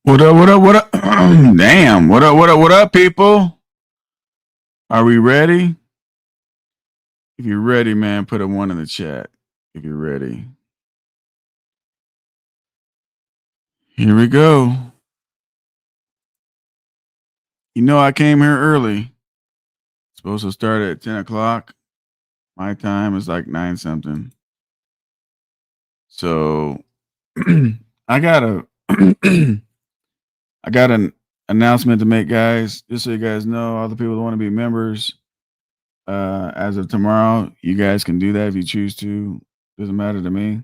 What up, what up, what up? Damn, what up, people? Are we ready? If you're ready, man, put a 1 in the chat. If you're ready. Here we go. You know I came here early. Supposed to start at 10 o'clock. My time is like 9 something. So I got an announcement to make, guys. Just so you guys know, all the people that want to be members, as of tomorrow, you guys can do that if you choose to. Doesn't matter to me.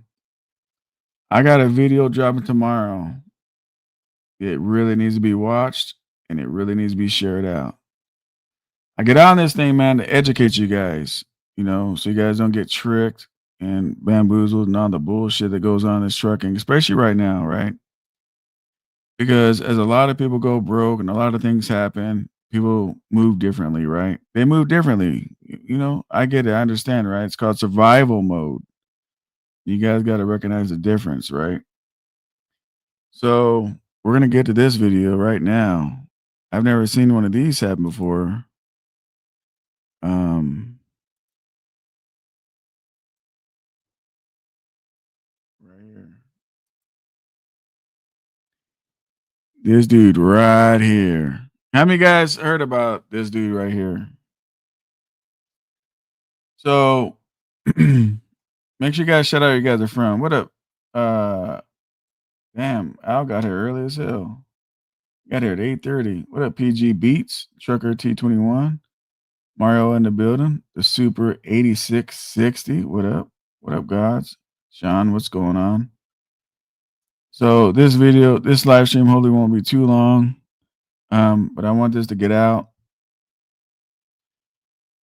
I got a video dropping tomorrow. It really needs to be watched and it really needs to be shared out. I get on this thing, man, to educate you guys, so you guys don't get tricked and bamboozled and all the bullshit that goes on in this trucking, especially right now, right? Because as a lot of people go broke and a lot of things happen, people move differently, right? They move differently. I get it. I understand, right? It's called survival mode. You guys got to recognize the difference, right? So we're going to get to this video right now. I've never seen one of these happen before. Right here. This dude right here. How many guys heard about this dude right here? So make sure you guys shout out where you guys are from. What up? Damn, Al got here early as hell. Got here at 8:30. What up, PG Beats? Trucker T21. Mario in the building. The Super 8660. What up? What up, gods? Sean, what's going on? So this live stream hopefully won't be too long. But I want this to get out.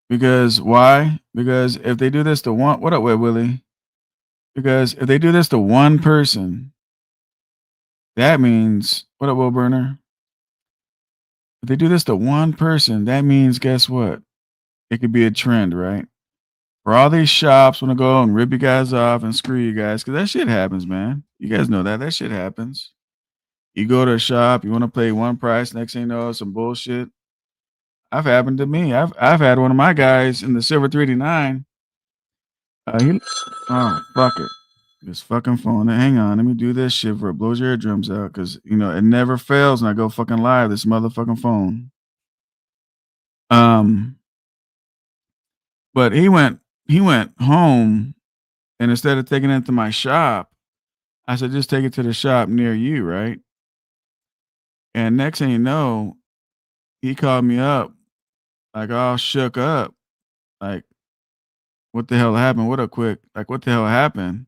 Because why? Because if they do this to one, what up, Web Willie? Because if they do this to one person, that means, what up, Will Burner? If they do this to one person, that means, guess what? It could be a trend, right? For all these shops want to go and rip you guys off and screw you guys, because that shit happens, man. You guys know that. That shit happens. You go to a shop, you want to pay one price, next thing you know, some bullshit. I've happened to me. I've had one of my guys in the Silver 389. Oh, fuck it. This fucking phone. Hang on, let me do this shit before it blows your eardrums out, because it never fails when I go fucking live. This motherfucking phone. But he went home, and instead of taking it to my shop, I said, just take it to the shop near you, right? And next thing you know, he called me up, like all shook up, like, what the hell happened? What the hell happened?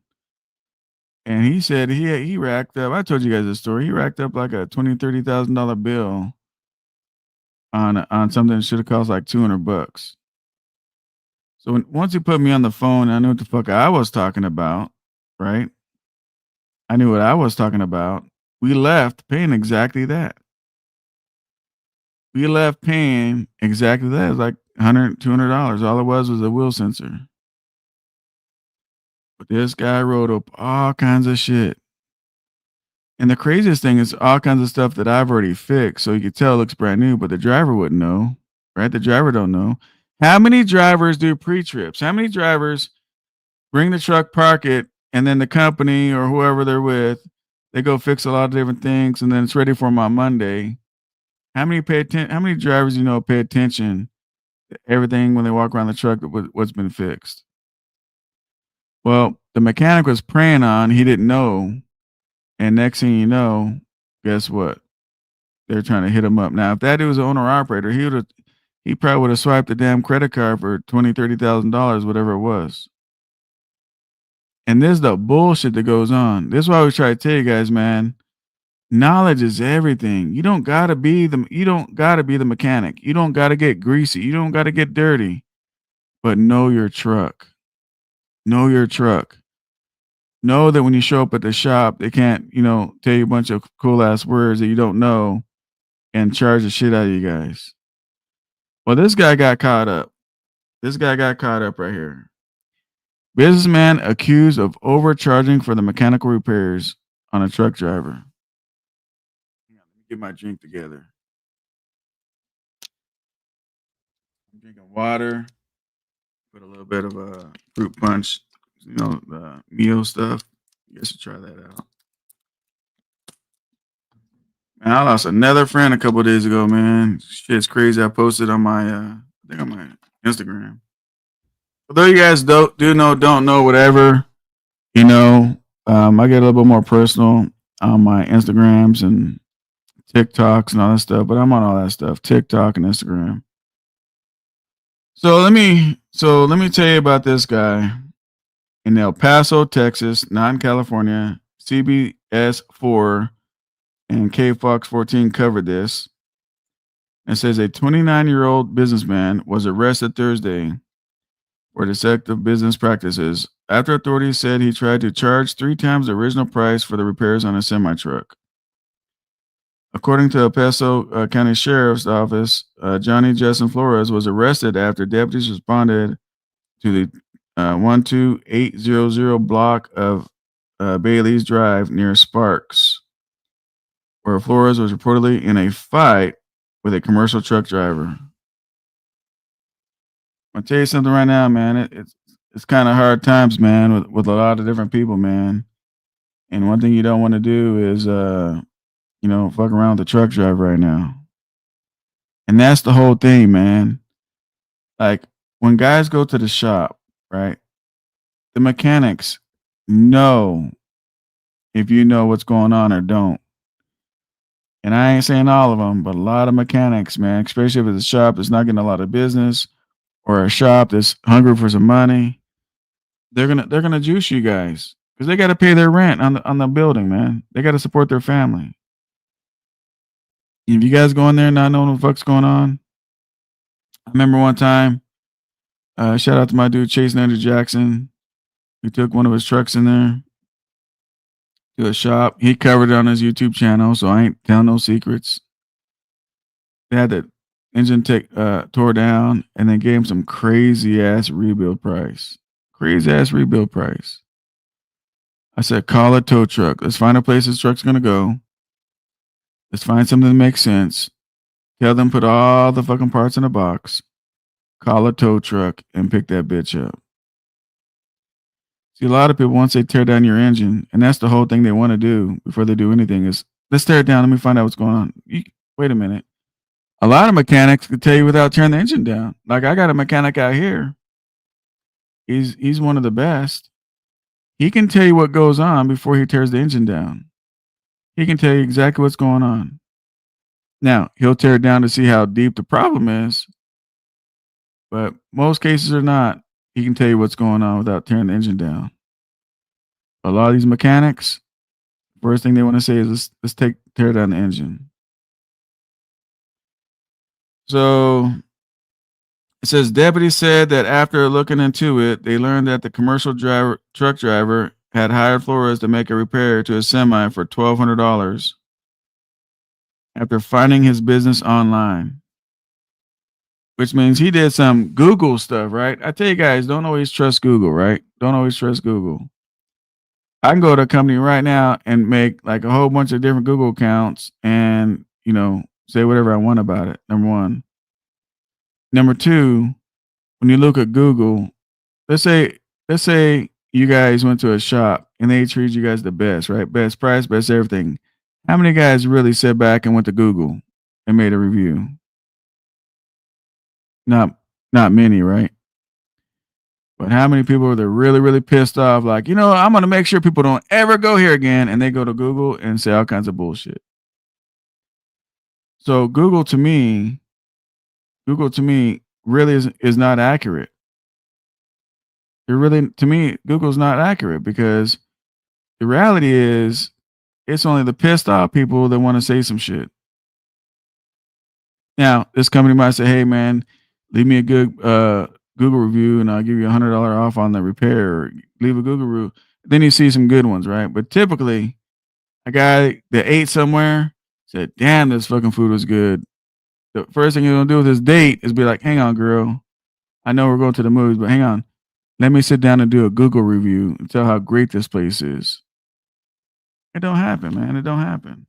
And he said he racked up. I told you guys this story. He racked up like a $20,000-$30,000 bill on something that should have cost like $200. So once he put me on the phone, I knew what the fuck I was talking about, right? I knew what I was talking about. We left paying exactly that. We left paying exactly that. It was like $100, $200. All it was a wheel sensor. But this guy wrote up all kinds of shit. And the craziest thing is all kinds of stuff that I've already fixed. So you could tell it looks brand new, but the driver wouldn't know, right? The driver don't know. How many drivers do pre-trips? How many drivers bring the truck, park it, and then the company or whoever they're with, they go fix a lot of different things, and then it's ready for them on Monday. How many drivers you know pay attention to everything when they walk around the truck that what's been fixed? Well, the mechanic was preying on, he didn't know, and next thing you know, guess what? They're trying to hit him up. Now, if that dude was an owner operator, he probably would have swiped the damn credit card for $20,000, $30,000, whatever it was. And this is the bullshit that goes on. This is why we try to tell you guys, man. Knowledge is everything. You don't gotta be the mechanic. You don't gotta get greasy. You don't gotta get dirty. But know your truck. Know your truck. Know that when you show up at the shop, they can't, tell you a bunch of cool ass words that you don't know and charge the shit out of you guys. Well, this guy got caught up. This guy got caught up right here. Businessman accused of overcharging for the mechanical repairs on a truck driver. Hang on, let me get my drink together. I'm drinking water. Put a little bit of a fruit punch, the meal stuff. You guys should try that out. Man, I lost another friend a couple of days ago, man. Shit's crazy. I posted on my I think on my Instagram. Although you guys don't know, whatever, I get a little bit more personal on my Instagrams and TikToks and all that stuff, but I'm on all that stuff, TikTok and Instagram. So let me tell you about this guy in El Paso, Texas, not in California. CBS 4 and KFOX 14 covered this. It says a 29-year-old businessman was arrested Thursday for deceptive business practices after authorities said he tried to charge 3 times the original price for the repairs on a semi-truck. According to El Paso County Sheriff's Office, Johnny Justin Flores was arrested after deputies responded to the 12800 block of Bailey's Drive near Sparks, where Flores was reportedly in a fight with a commercial truck driver. I'll tell you something right now, man. It's kind of hard times, man, with a lot of different people, man. And one thing you don't want to do is, fuck around with the truck driver right now. And that's the whole thing, man. Like when guys go to the shop, right? The mechanics know if you know what's going on or don't. And I ain't saying all of them, but a lot of mechanics, man, especially if it's a shop that's not getting a lot of business or a shop that's hungry for some money, they're gonna juice you guys because they got to pay their rent on the building, man. They got to support their family. If you guys go in there not knowing what the fuck's going on, I remember one time, shout out to my dude Chase Andrew Jackson. We took one of his trucks in there to a shop. He covered it on his YouTube channel, so I ain't telling no secrets. They had the engine tore down, and they gave him some crazy ass rebuild price. Crazy ass rebuild price. I said, call a tow truck. Let's find a place this truck's gonna go. Let's find something that makes sense. Tell them put all the fucking parts in a box. Call a tow truck and pick that bitch up. See, a lot of people, once they tear down your engine, and that's the whole thing they want to do before they do anything, is let's tear it down. Let me find out what's going on. Wait a minute. A lot of mechanics can tell you without tearing the engine down. Like I got a mechanic out here. He's one of the best. He can tell you what goes on before he tears the engine down. He can tell you exactly what's going on. Now, he'll tear it down to see how deep the problem is, but most cases are not. He can tell you what's going on without tearing the engine down. A lot of these mechanics, first thing they want to say is let's tear down the engine. So it says deputies said that after looking into it, they learned that the commercial truck driver had hired Flores to make a repair to a semi for $1,200 after finding his business online. Which means he did some Google stuff, right? I tell you guys, don't always trust Google, right? Don't always trust Google. I can go to a company right now and make like a whole bunch of different Google accounts and, say whatever I want about it. Number one. Number two, when you look at Google, let's say you guys went to a shop and they treated you guys the best, right? Best price, best everything. How many guys really sat back and went to Google and made a review? Not not many, right? But how many people are there really, really pissed off? Like, I'm gonna make sure people don't ever go here again, and they go to Google and say all kinds of bullshit. So Google to me really is not accurate. It really to me, Google's not accurate because the reality is it's only the pissed off people that want to say some shit. Now, this company might say, "Hey, man, leave me a good Google review, and I'll give you $100 off on the repair." Or leave a Google review. Then you see some good ones, right? But typically, a guy that ate somewhere said, "Damn, this fucking food was good." The first thing you're gonna do with his date is be like, "Hang on, girl. I know we're going to the movies, but hang on. Let me sit down and do a Google review and tell how great this place is." It don't happen, man. It don't happen.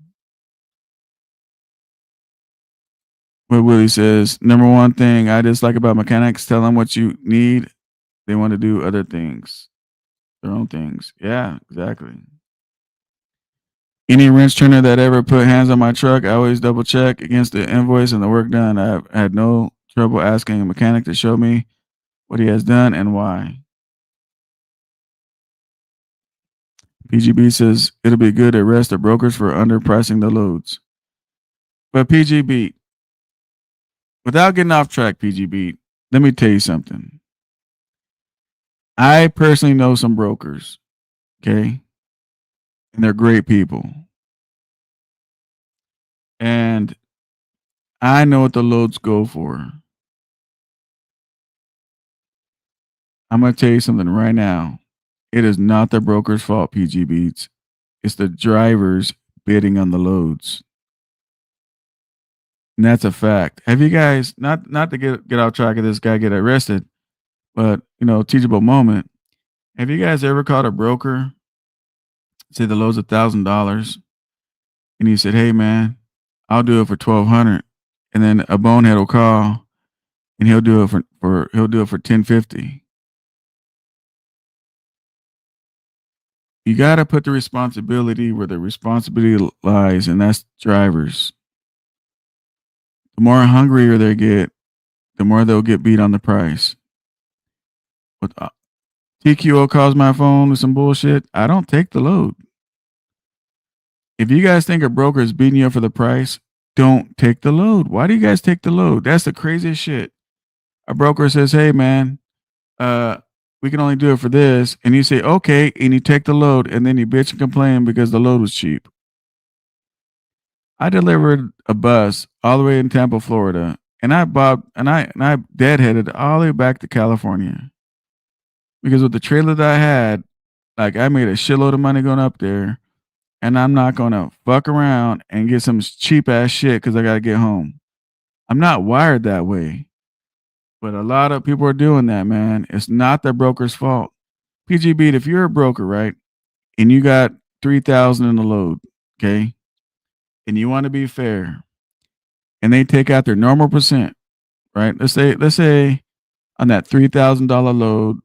What Willie says, number one thing I dislike about mechanics, tell them what you need. They want to do other things, their own things. Yeah, exactly. Any wrench turner that ever put hands on my truck, I always double check against the invoice and the work done. I've had no trouble asking a mechanic to show me what he has done and why. PGB says it'll be good to arrest the brokers for underpricing the loads. But PGB, without getting off track, PGB, let me tell you something. I personally know some brokers, okay? And they're great people. And I know what the loads go for. I'm going to tell you something right now. It is not the broker's fault, PG Beats. It's the drivers bidding on the loads. And that's a fact. Have you guys not to get off track of this guy get arrested, but teachable moment. Have you guys ever caught a broker say the load's $1,000 and he said, "Hey man, I'll do it for 1,200," and then a bonehead will call and he'll do it for 1050. You got to put the responsibility where the responsibility lies, and that's drivers. The more hungrier they get, the more they'll get beat on the price. But TQO calls my phone with some bullshit. I don't take the load. If you guys think a broker is beating you up for the price, don't take the load. Why do you guys take the load? That's the craziest shit. A broker says, "Hey man, we can only do it for this," and you say, "Okay," and you take the load, and then you bitch and complain because the load was cheap. I delivered a bus all the way in Tampa, Florida, and I deadheaded all the way back to California because with the trailer that I had, like I made a shitload of money going up there, and I'm not gonna fuck around and get some cheap ass shit because I gotta get home. I'm not wired that way, but a lot of people are doing that, man. It's not the broker's fault. PGB, if you're a broker, right, and you got 3,000 in the load, okay, and you want to be fair, and they take out their normal percent, right? Let's say on that $3,000 load,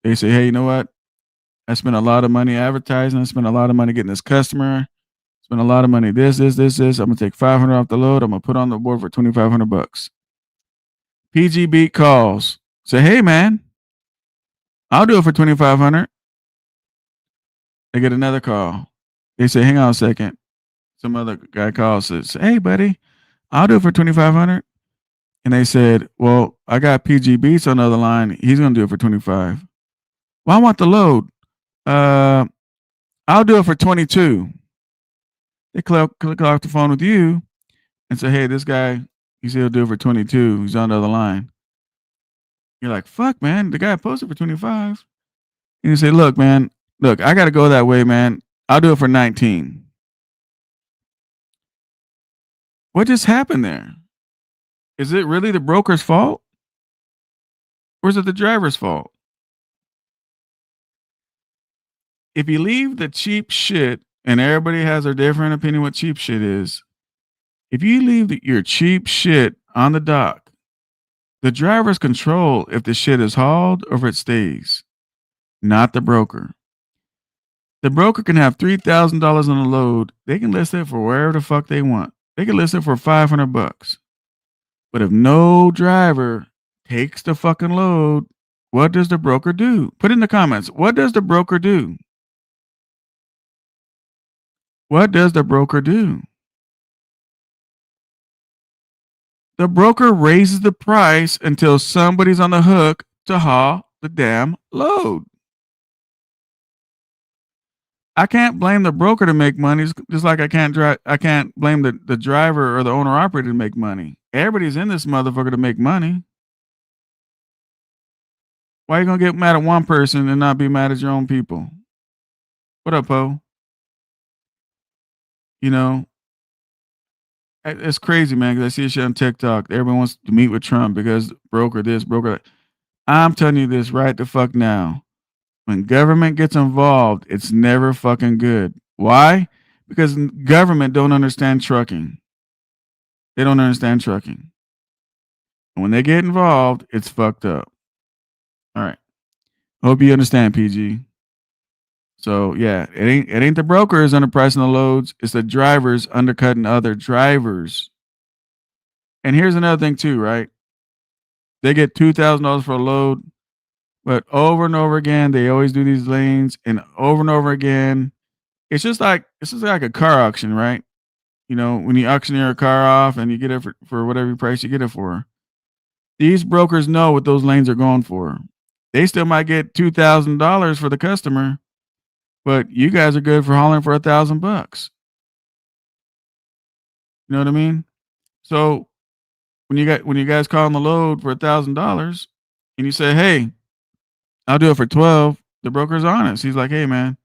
they say, "Hey, you know what? I spent a lot of money advertising. I spent a lot of money getting this customer. Spent a lot of money. This. I'm gonna take 500 off the load. I'm gonna put on the board for $2,500." PGB calls, say, "Hey, man, I'll do it for 2,500." They get another call. They say, "Hang on a second." Some other guy calls, says, "Hey, buddy, I'll do it for 2,500." And they said, "Well, I got PG Beats on the other line. He's gonna do it for 25." "Well, I want the load." Uh, "I'll do it for 22." They click off the phone with you and say, "Hey, this guy, he said he'll do it for 22. He's on the other line." You're like, "Fuck, man, the guy posted for 25." And you say, "Look, man, look, I gotta go that way, man. I'll do it for 19." What just happened there? Is it really the broker's fault? Or is it the driver's fault? If you leave the cheap shit, and everybody has a different opinion what cheap shit is, if you leave your cheap shit on the dock, the drivers control if the shit is hauled or if it stays, not the broker. The broker can have $3,000 on a load. They can list it for wherever the fuck they want. They can list it for $500. But if no driver takes the fucking load, what does the broker do? Put in the comments. What does the broker do? What does the broker do? The broker raises the price until somebody's on the hook to haul the damn load. I can't blame the broker to make money, just like I can't blame the driver or the owner operator to make money. Everybody's in this motherfucker to make money. Why are you gonna get mad at one person and not be mad at your own people? What up, Poe? You know, it's crazy, man. Because I see shit on TikTok. Everyone wants to meet with Trump because broker this, broker that. I'm telling you this right the fuck now. When government gets involved, it's never fucking good. Why? Because government don't understand trucking. They don't understand trucking. And when they get involved, it's fucked up. All right. Hope you understand, PG. So yeah, it ain't the brokers underpricing the loads. It's the drivers undercutting other drivers. And here's another thing too, right? They get $2,000 for a load, but over and over again, they always do these lanes, and over again. It's just like a car auction, right? You know, when you auctioneer a car off and you get it for whatever price you get it for. These brokers know what those lanes are going for. They still might get $2,000 for the customer, but you guys are good for hauling for $1,000. You know what I mean? So when you guys call on the load for $1,000 and you say, "Hey, I'll do it for 12," the broker's honest. He's like, "Hey, man,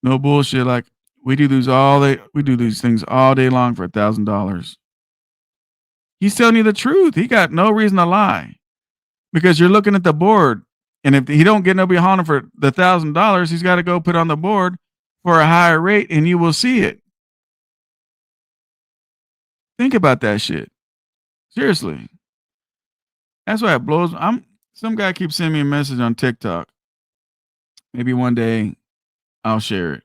no bullshit. Like we do these things all day long for $1,000." He's telling you the truth. He got no reason to lie because you're looking at the board, and if he don't get nobody hauling for the $1,000, he's got to go put on the board for a higher rate, and you will see it. Think about that shit. Seriously. That's why it blows. Some guy keeps sending me a message on TikTok. Maybe one day I'll share it.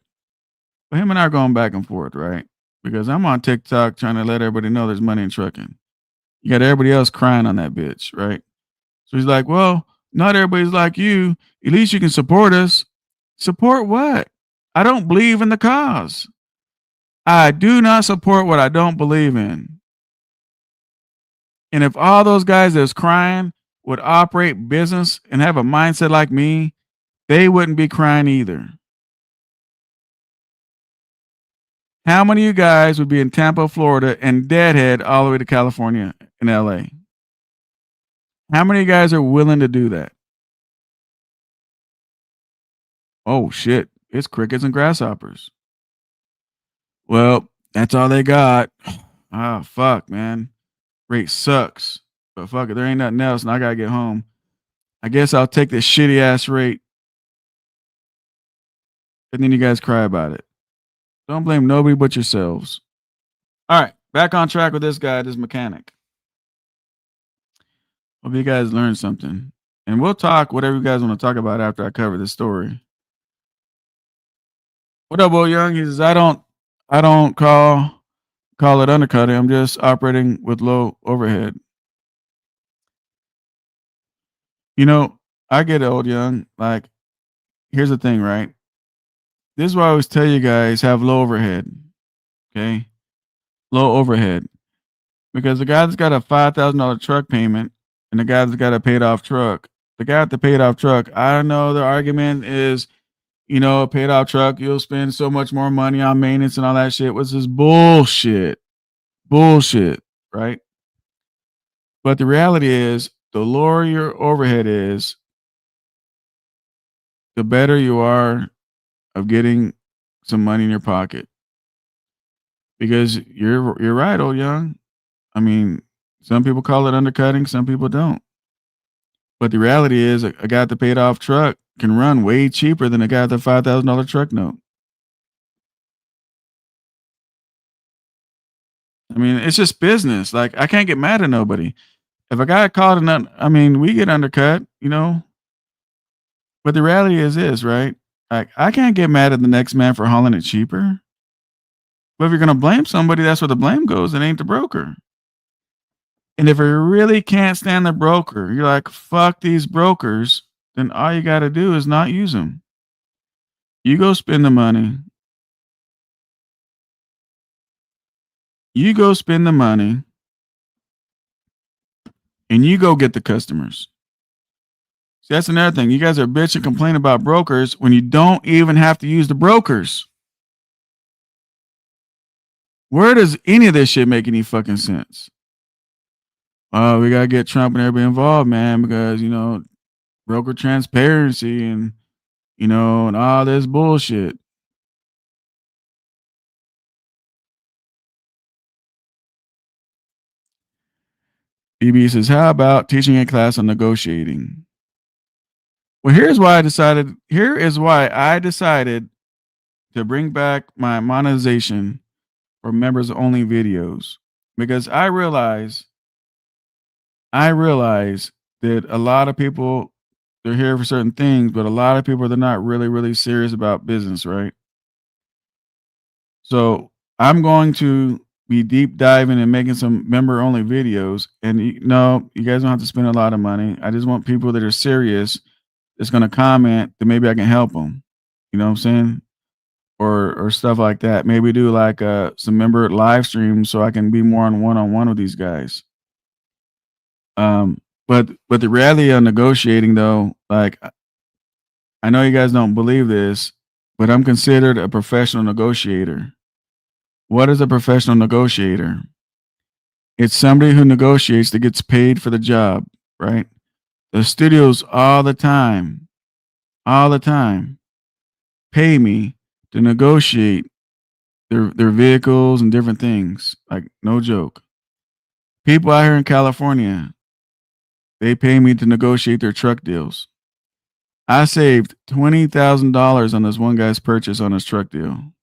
But him and I are going back and forth, right? Because I'm on TikTok trying to let everybody know there's money in trucking. You got everybody else crying on that bitch, right? So he's like, "Well, not everybody's like you. At least you can support us." Support what? I don't believe in the cause. I do not support what I don't believe in. And if all those guys that's crying would operate business and have a mindset like me, they wouldn't be crying either. How many of you guys would be in Tampa, Florida, and deadhead all the way to California and LA? How many of you guys are willing to do that? Oh shit, it's crickets and grasshoppers. Well, that's all they got. Ah, fuck, man. Rate sucks. But fuck it, there ain't nothing else, and I gotta get home. I guess I'll take this shitty ass rate, and then you guys cry about it. Don't blame nobody but yourselves. All right, back on track with this guy, this mechanic. Hope you guys learned something. And we'll talk whatever you guys want to talk about after I cover this story. What up, Bo Young? He says, I don't call it undercutting. I'm just operating with low overhead. You know, I get old young. Like, here's the thing, right? This is why I always tell you guys have low overhead. Okay. Low overhead. Because the guy that's got a $5,000 truck payment and the guy that's got a paid off truck, the guy with the paid off truck, I know the argument is, a paid off truck, you'll spend so much more money on maintenance and all that shit. Was this bullshit? Bullshit, right? But the reality is, the lower your overhead is, the better you are of getting some money in your pocket. Because you're right, old young. I mean, some people call it undercutting, some people don't. But the reality is, a guy with the paid off truck can run way cheaper than a guy with a $5,000 truck note. I mean, it's just business. Like, I can't get mad at nobody. If a guy called I mean, we get undercut. But the reality is this, right? Like, I can't get mad at the next man for hauling it cheaper. But if you're gonna blame somebody, that's where the blame goes. It ain't the broker. And if you really can't stand the broker, you're like, fuck these brokers, then all you gotta do is not use them. You go spend the money. You go spend the money and you go get the customers. See, that's another thing. You guys are bitch and complain about brokers when you don't even have to use the brokers. Where does any of this shit make any fucking sense? Oh, we gotta get Trump and everybody involved, man, because broker transparency and and all this bullshit. EB says, how about teaching a class on negotiating? Well, here is why I decided to bring back my monetization for members only videos. Because I realize that a lot of people, they're here for certain things, but a lot of people, they're not really, really serious about business, right? So I'm going to be deep diving and making some member only videos. And no, you guys don't have to spend a lot of money. I just want people that are serious that's going to comment that maybe I can help them. You know what I'm saying? Or stuff like that. Maybe do like some member live streams so I can be more on one with these guys. But the reality of negotiating though, like I know you guys don't believe this, but I'm considered a professional negotiator. What is a professional negotiator? It's somebody who negotiates that gets paid for the job, right? The studios all the time, pay me to negotiate their vehicles and different things. Like no joke. People out here in California, they pay me to negotiate their truck deals. I saved $20,000 on this one guy's purchase on his truck deal.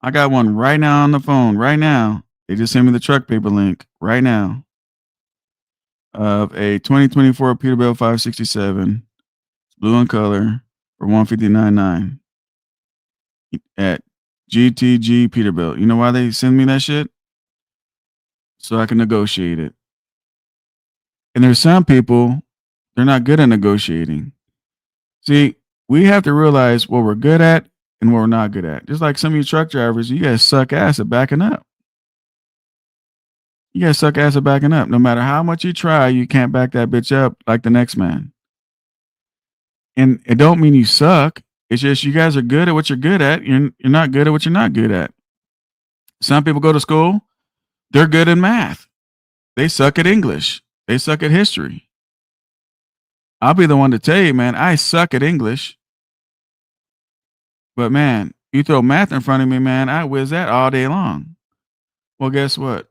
I got one right now on the phone. Right now, they just sent me the truck paper link right now of a 2024 Peterbilt 567, blue in color for $159.9 at GTG Peterbilt. You know why they send me that shit? So I can negotiate it. And there's some people, they're not good at negotiating. See, we have to realize what we're good at and what we're not good at. Just like some of you truck drivers, you guys suck ass at backing up. You guys suck ass at backing up. No matter how much you try, you can't back that bitch up like the next man. And it don't mean you suck. It's just you guys are good at what you're good at. You're not good at what you're not good at. Some people go to school, they're good in math. They suck at English. They suck at history. I'll be the one to tell you, man, I suck at English. But man, you throw math in front of me, man, I whiz that all day long. Well, guess what?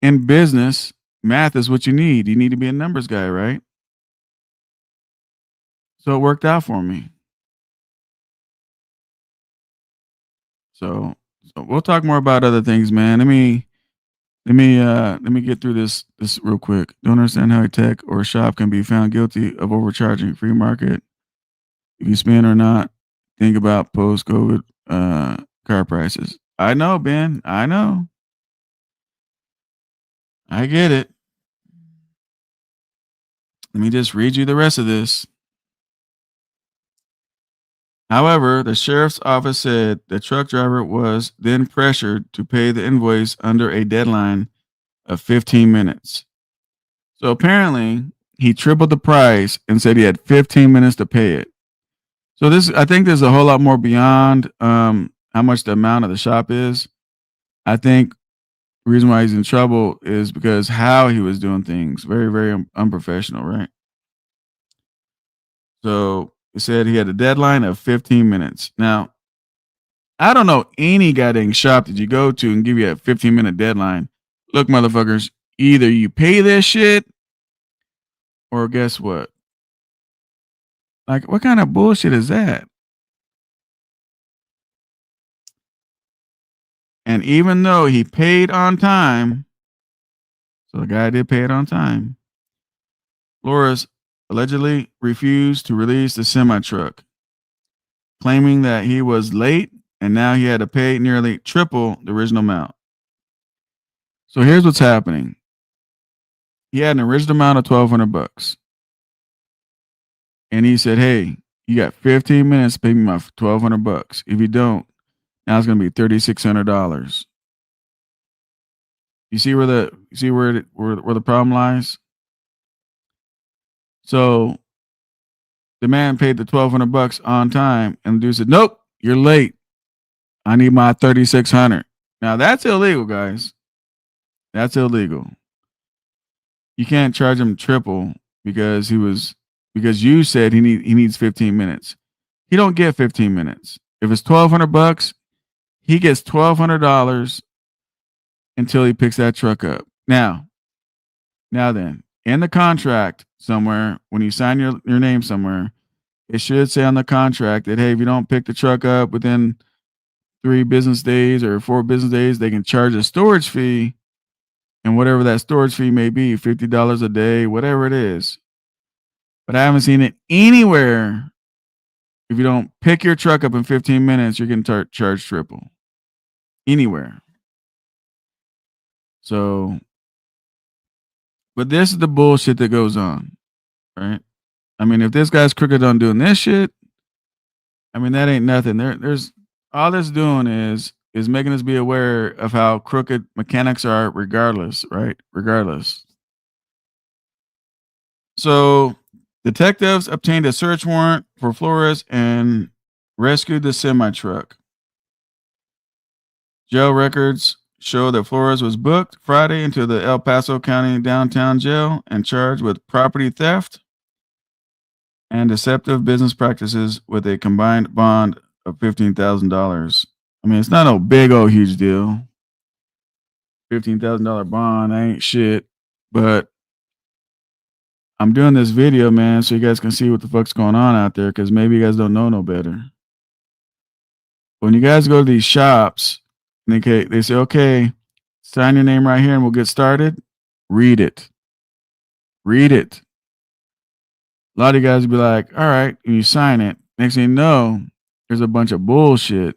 In business, math is what you need. You need to be a numbers guy, right? So it worked out for me. So we'll talk more about other things, man. Let me get through this real quick. Don't understand how a tech or a shop can be found guilty of overcharging free market. If you spend or not, think about post COVID car prices. I know, Ben. I know. I get it. Let me just read you the rest of this. However, the sheriff's office said the truck driver was then pressured to pay the invoice under a deadline of 15 minutes. So apparently, he tripled the price and said he had 15 minutes to pay it. So I think there's a whole lot more beyond how much the amount of the shop is. I think the reason why he's in trouble is because how he was doing things, very, very unprofessional, right? So he said he had a deadline of 15 minutes. Now, I don't know any goddamn shop that you go to and give you a 15-minute deadline. Look, motherfuckers, either you pay this shit or guess what? Like, what kind of bullshit is that? And even though he paid on time, so the guy did pay it on time, Flores allegedly refused to release the semi truck, claiming that he was late and now he had to pay nearly triple the original amount. So here's what's happening. He had an original amount of $1,200, and he said, "Hey, you got 15 minutes to pay me my $1,200. If you don't, now it's gonna be $3,600." You see where where the problem lies? So the man paid the $1,200 on time, and the dude said, "Nope, you're late. I need my 3,600." Now that's illegal, guys. That's illegal. You can't charge him triple because because you said he needs 15 minutes. He don't get 15 minutes. If it's $1,200, he gets $1,200 until he picks that truck up. Now then, in the contract somewhere, when you sign your name somewhere, it should say on the contract that, hey, if you don't pick the truck up within 3 business days or 4 business days, they can charge a storage fee, and whatever that storage fee may be, $50 a day, whatever it is. But I haven't seen it anywhere. If you don't pick your truck up in 15 minutes, you're getting charged triple. Anywhere. So, but this is the bullshit that goes on, right? I mean, if this guy's crooked on doing this shit, I mean, that ain't nothing. There's all this doing is making us be aware of how crooked mechanics are, regardless, right? Regardless. So, detectives obtained a search warrant for Flores and rescued the semi truck. Jail records show that Flores was booked Friday into the El Paso County downtown jail and charged with property theft and deceptive business practices with a combined bond of $15,000. I mean, it's not a big old huge deal. $15,000 bond ain't shit, but I'm doing this video, man, so you guys can see what the fuck's going on out there, because maybe you guys don't know no better. When you guys go to these shops, they say, okay, sign your name right here and we'll get started. Read it. Read it. A lot of you guys will be like, all right, and you sign it. Next thing you know, there's a bunch of bullshit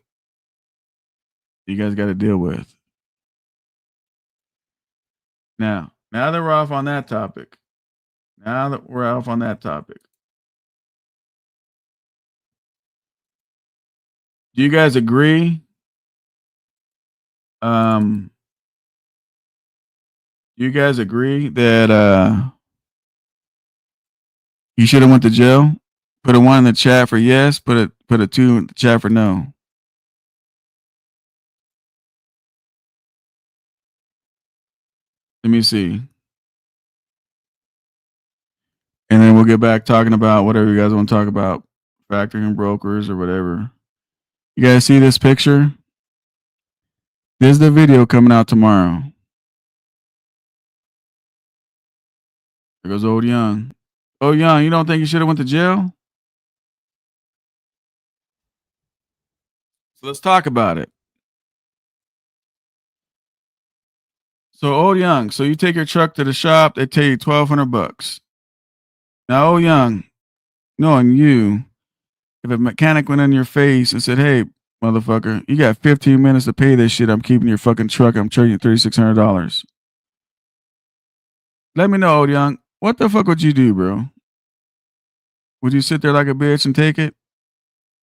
you guys got to deal with. Now that we're off on that topic, do you guys agree? Do you guys agree that you should have went to jail? Put a 1 in the chat for yes. Put a 2 in the chat for no. Let me see. And then we'll get back talking about whatever you guys want to talk about, factoring brokers or whatever. You guys see this picture? This is the video coming out tomorrow. There goes old Young. Oh, Young, you don't think you should have went to jail? So let's talk about it. So old Young, so you take your truck to the shop, they tell you $1,200. Now, old Young, knowing you, if a mechanic went in your face and said, "Hey, motherfucker, you got 15 minutes to pay this shit. I'm keeping your fucking truck. I'm charging you $3,600." Let me know, old Young. What the fuck would you do, bro? Would you sit there like a bitch and take it?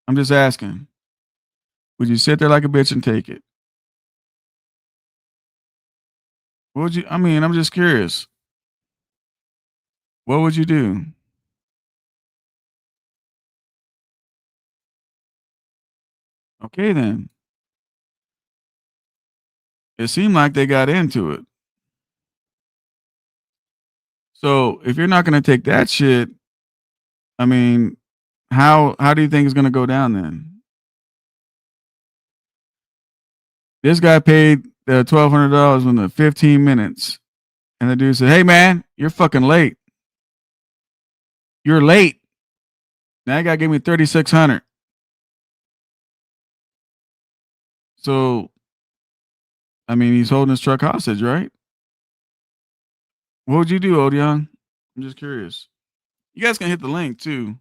I'm just asking. Would you sit there like a bitch and take it? What would you? I mean, I'm just curious. What would you do? Okay, then. It seemed like they got into it. So if you're not going to take that shit, I mean, how do you think it's going to go down then? This guy paid the $1,200 in the 15 minutes, and the dude said, "Hey man, you're fucking late. You're late. Now you gotta give me 3,600." So, I mean, he's holding his truck hostage, right? What would you do, old Young? I'm just curious. You guys can hit the link too,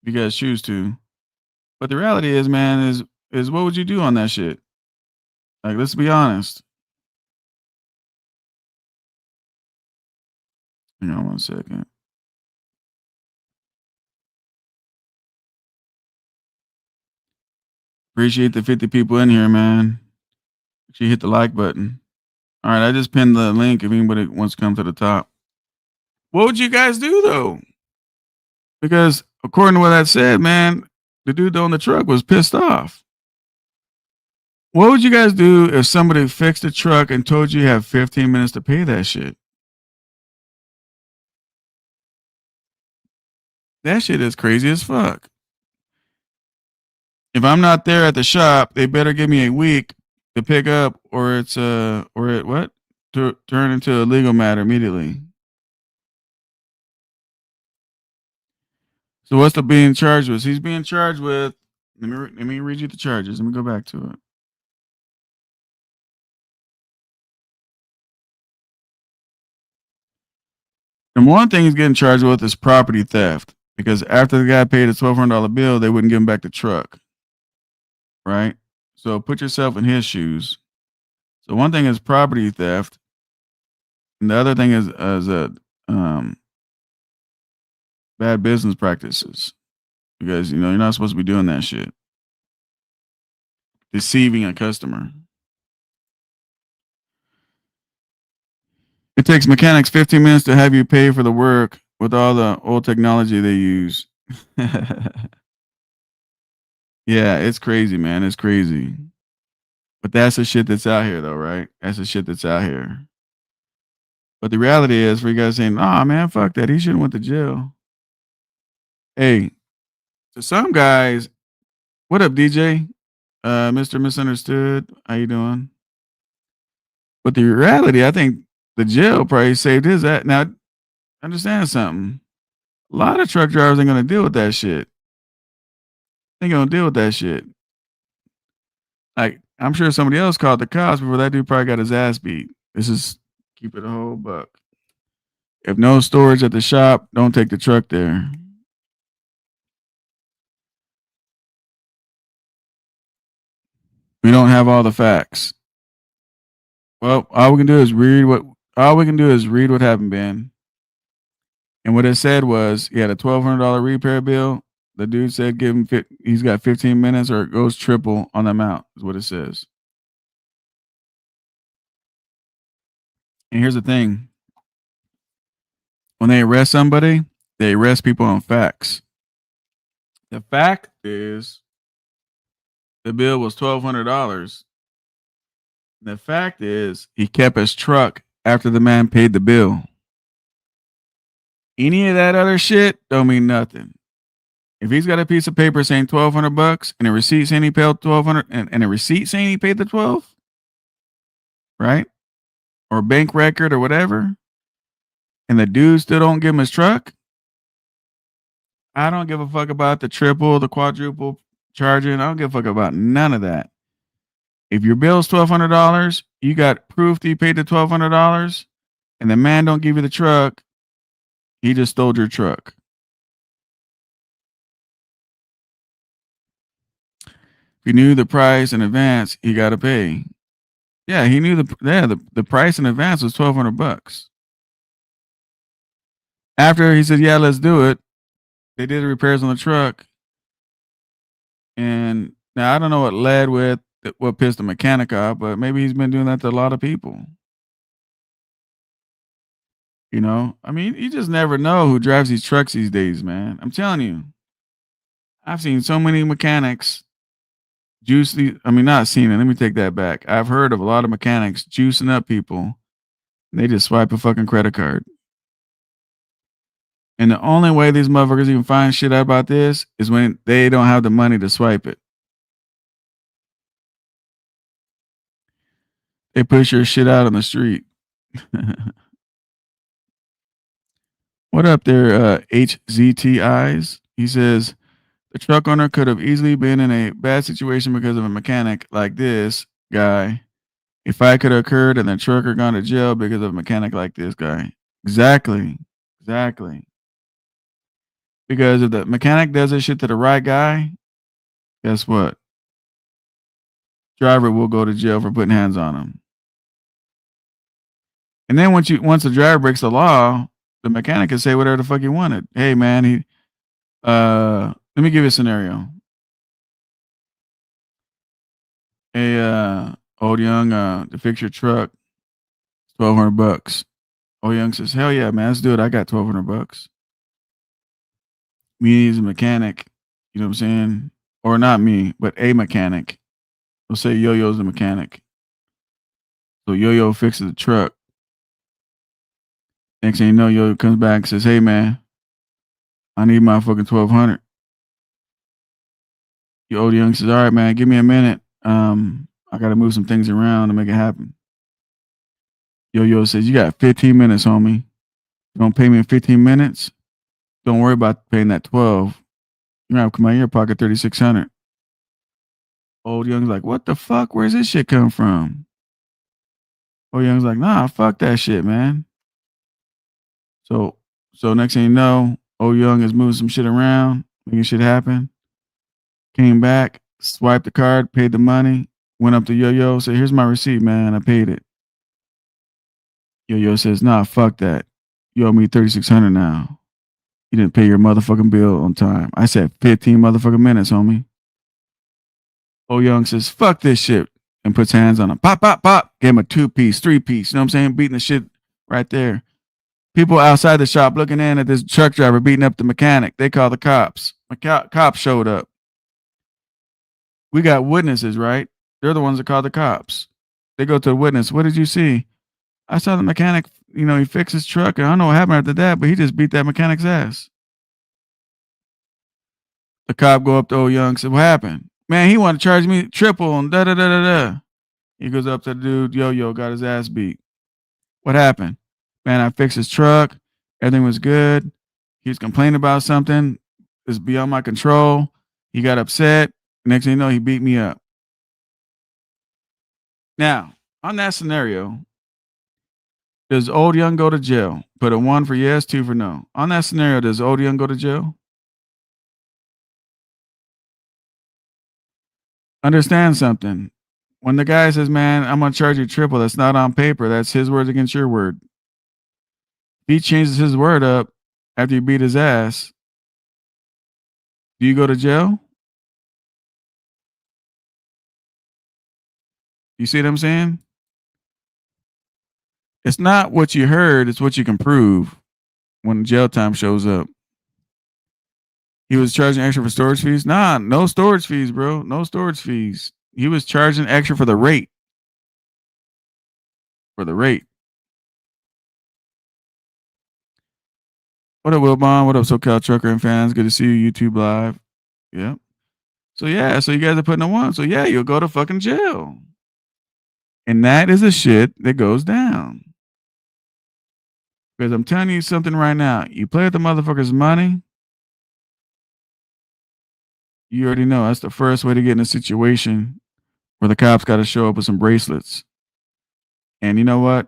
if you guys choose to. But the reality is, man, is is what would you do on that shit? Like, let's be honest. Hang on 1 second. Appreciate the 50 people in here, man. She hit the like button. All right, I just pinned the link if anybody wants to come to the top. What would you guys do though? Because according to what I said, man, the dude on the truck was pissed off. What would you guys do if somebody fixed the truck and told you have 15 minutes to pay that shit? That shit is crazy as fuck. If I'm not there at the shop, they better give me a week to pick up, or it's or it what to turn into a legal matter immediately. So what's the being charged with? He's being charged with. Let me read you the charges. Let me go back to it. And one thing he's getting charged with is property theft because after the guy paid a $1,200 bill, they wouldn't give him back the truck, right? So put yourself in his shoes. So one thing is property theft, and the other thing is um, bad business practices because you know you're not supposed to be doing that shit, deceiving a customer. It takes mechanics 15 minutes to have you pay for the work with all the old technology they use. Yeah, it's crazy, man. It's crazy. But that's the shit that's out here, though, right? That's the shit that's out here. But the reality is, for you guys saying, "Oh man, fuck that. He shouldn't went to jail." Hey, to some guys, what up, DJ? Mr. Misunderstood. How you doing? But the reality, I think the jail probably saved his ass. Now, understand something. A lot of truck drivers ain't gonna deal with that shit. They ain't gonna deal with that shit. Like, I'm sure somebody else called the cops before that dude probably got his ass beat. This is keep it a whole buck. If no storage at the shop, don't take the truck there. We don't have all the facts. Well, all we can do is read what happened, Ben. And what it said was he had a $1,200 repair bill. The dude said give him he's got 15 minutes or it goes triple on the amount, is what it says. And here's the thing. When they arrest somebody, they arrest people on facts. The fact is the bill was $1,200. The fact is he kept his truck after the man paid the bill. Any of that other shit don't mean nothing. If he's got a piece of paper saying $1,200 and a receipt saying he paid 1,200 and a receipt saying he paid the 12, right? Or bank record or whatever, and the dude still don't give him his truck, I don't give a fuck about the triple, the quadruple charging. I don't give a fuck about none of that. If your bill's $1,200, you got proof that you paid the $1,200, and the man don't give you the truck, he just stole your truck. If you knew the price in advance, he got to pay. Yeah, he knew the price in advance was $1,200. After he said, "Yeah, let's do it," they did the repairs on the truck, and now I don't know what led with what pissed the mechanic off, but maybe he's been doing that to a lot of people. You know, I mean, you just never know who drives these trucks these days, man. I'm telling you, I've seen so many mechanics juice the. I mean, not seen it. Let me take that back. I've heard of a lot of mechanics juicing up people. They just swipe a fucking credit card. And the only way these motherfuckers even find shit out about this is when they don't have the money to swipe it. They push your shit out on the street. What up there, HZTIs? He says the truck owner could have easily been in a bad situation because of a mechanic like this guy. A fight could have occurred and the trucker gone to jail because of a mechanic like this guy. Exactly. Exactly. Because if the mechanic does this shit to the right guy, guess what? driver will go to jail for putting hands on him. And then once the driver breaks the law, the mechanic can say whatever the fuck he wanted. Hey man, let me give you a scenario. Hey, old young, to fix your truck, $1,200. Old young says, hell yeah, man, let's do it. I got $1,200. Me as a mechanic, you know what I'm saying? Or not me, but a mechanic. We'll say Yo-Yo's the mechanic. So Yo-Yo fixes the truck. Next thing you know, Yo-Yo comes back and says, hey man, I need my fucking 1,200. Your old young says, all right, man, give me a minute. I gotta move some things around to make it happen. Yo-Yo says, you got 15 minutes, homie. You don't pay me in 15 minutes? Don't worry about paying that 12. You're gonna have to come out of your pocket 3,600. Old young's like, what the fuck? Where's this shit come from? Old young's like, nah, fuck that shit, man. So so next thing you know, old young is moving some shit around, making shit happen. Came back, swiped the card, paid the money, went up to Yo-Yo, said, here's my receipt, man. I paid it. Yo-Yo says, nah, fuck that. You owe me 3,600 now. You didn't pay your motherfucking bill on time. I said 15 motherfucking minutes, homie. Old Young says, fuck this shit. And puts hands on him. Pop, pop, pop. Gave him a 2-piece, 3-piece. You know what I'm saying? Beating the shit right there. People outside the shop looking in at this truck driver beating up the mechanic. They call the cops. Cops showed up. We got witnesses, right? They're the ones that called the cops. They go to the witness. What did you see? I saw the mechanic, he fixed his truck. And I don't know what happened after that, but he just beat that mechanic's ass. The cop go up to old Young and said, what happened? Man, he wanted to charge me triple and da-da-da-da-da. He goes up to the dude, Yo-Yo, got his ass beat. What happened? Man, I fixed his truck. Everything was good. He was complaining about something. It's beyond my control. He got upset. Next thing you know, he beat me up. Now, on that scenario, does old Young go to jail? Put a 1 for yes, 2 for no. On that scenario, does old Young go to jail? Understand something. When the guy says, man, I'm going to charge you triple, that's not on paper. That's his word against your word. He changes his word up after you beat his ass. Do you go to jail? You see what I'm saying? It's not what you heard, it's what you can prove when jail time shows up. He was charging extra for storage fees? Nah, no storage fees, bro. No storage fees. He was charging extra for the rate. For the rate. What up, Wilbon? What up, SoCal Trucker and fans? Good to see you, YouTube Live. Yeah. So you guys are putting a 1. So yeah, you'll go to fucking jail. And that is the shit that goes down. Because I'm telling you something right now. You play with the motherfucker's money, you already know that's the first way to get in a situation where the cops got to show up with some bracelets. And you know what?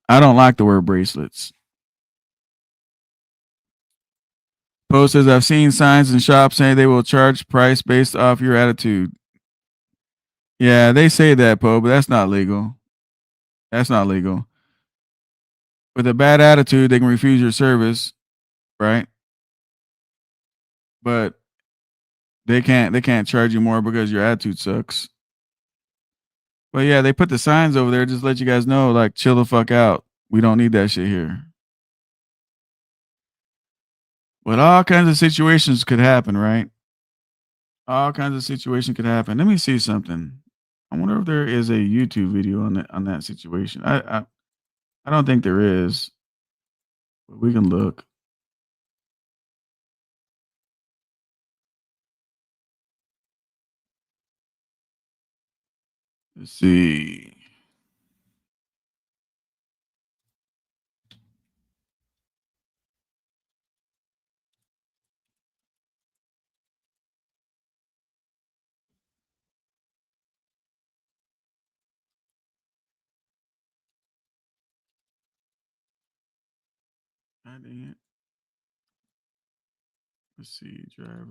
I don't like the word bracelets. Post says, I've seen signs in shops saying they will charge price based off your attitude. Yeah, they say that, Poe, but that's not legal. That's not legal. With a bad attitude, they can refuse your service, right? But they can't charge you more because your attitude sucks. But yeah, they put the signs over there just let you guys know, like, chill the fuck out. We don't need that shit here. But all kinds of situations could happen, right? All kinds of situations could happen. Let me see something. I wonder if there is a YouTube video on that situation. I don't think there is, but we can look. Let's see. God dang it. Let's see, driver.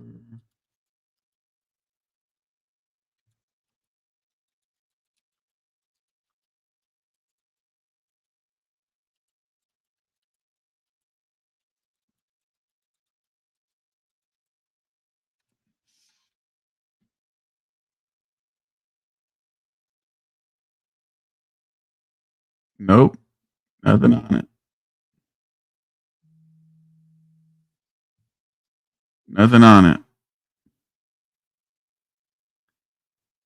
Nope. Nothing on it. Nothing on it.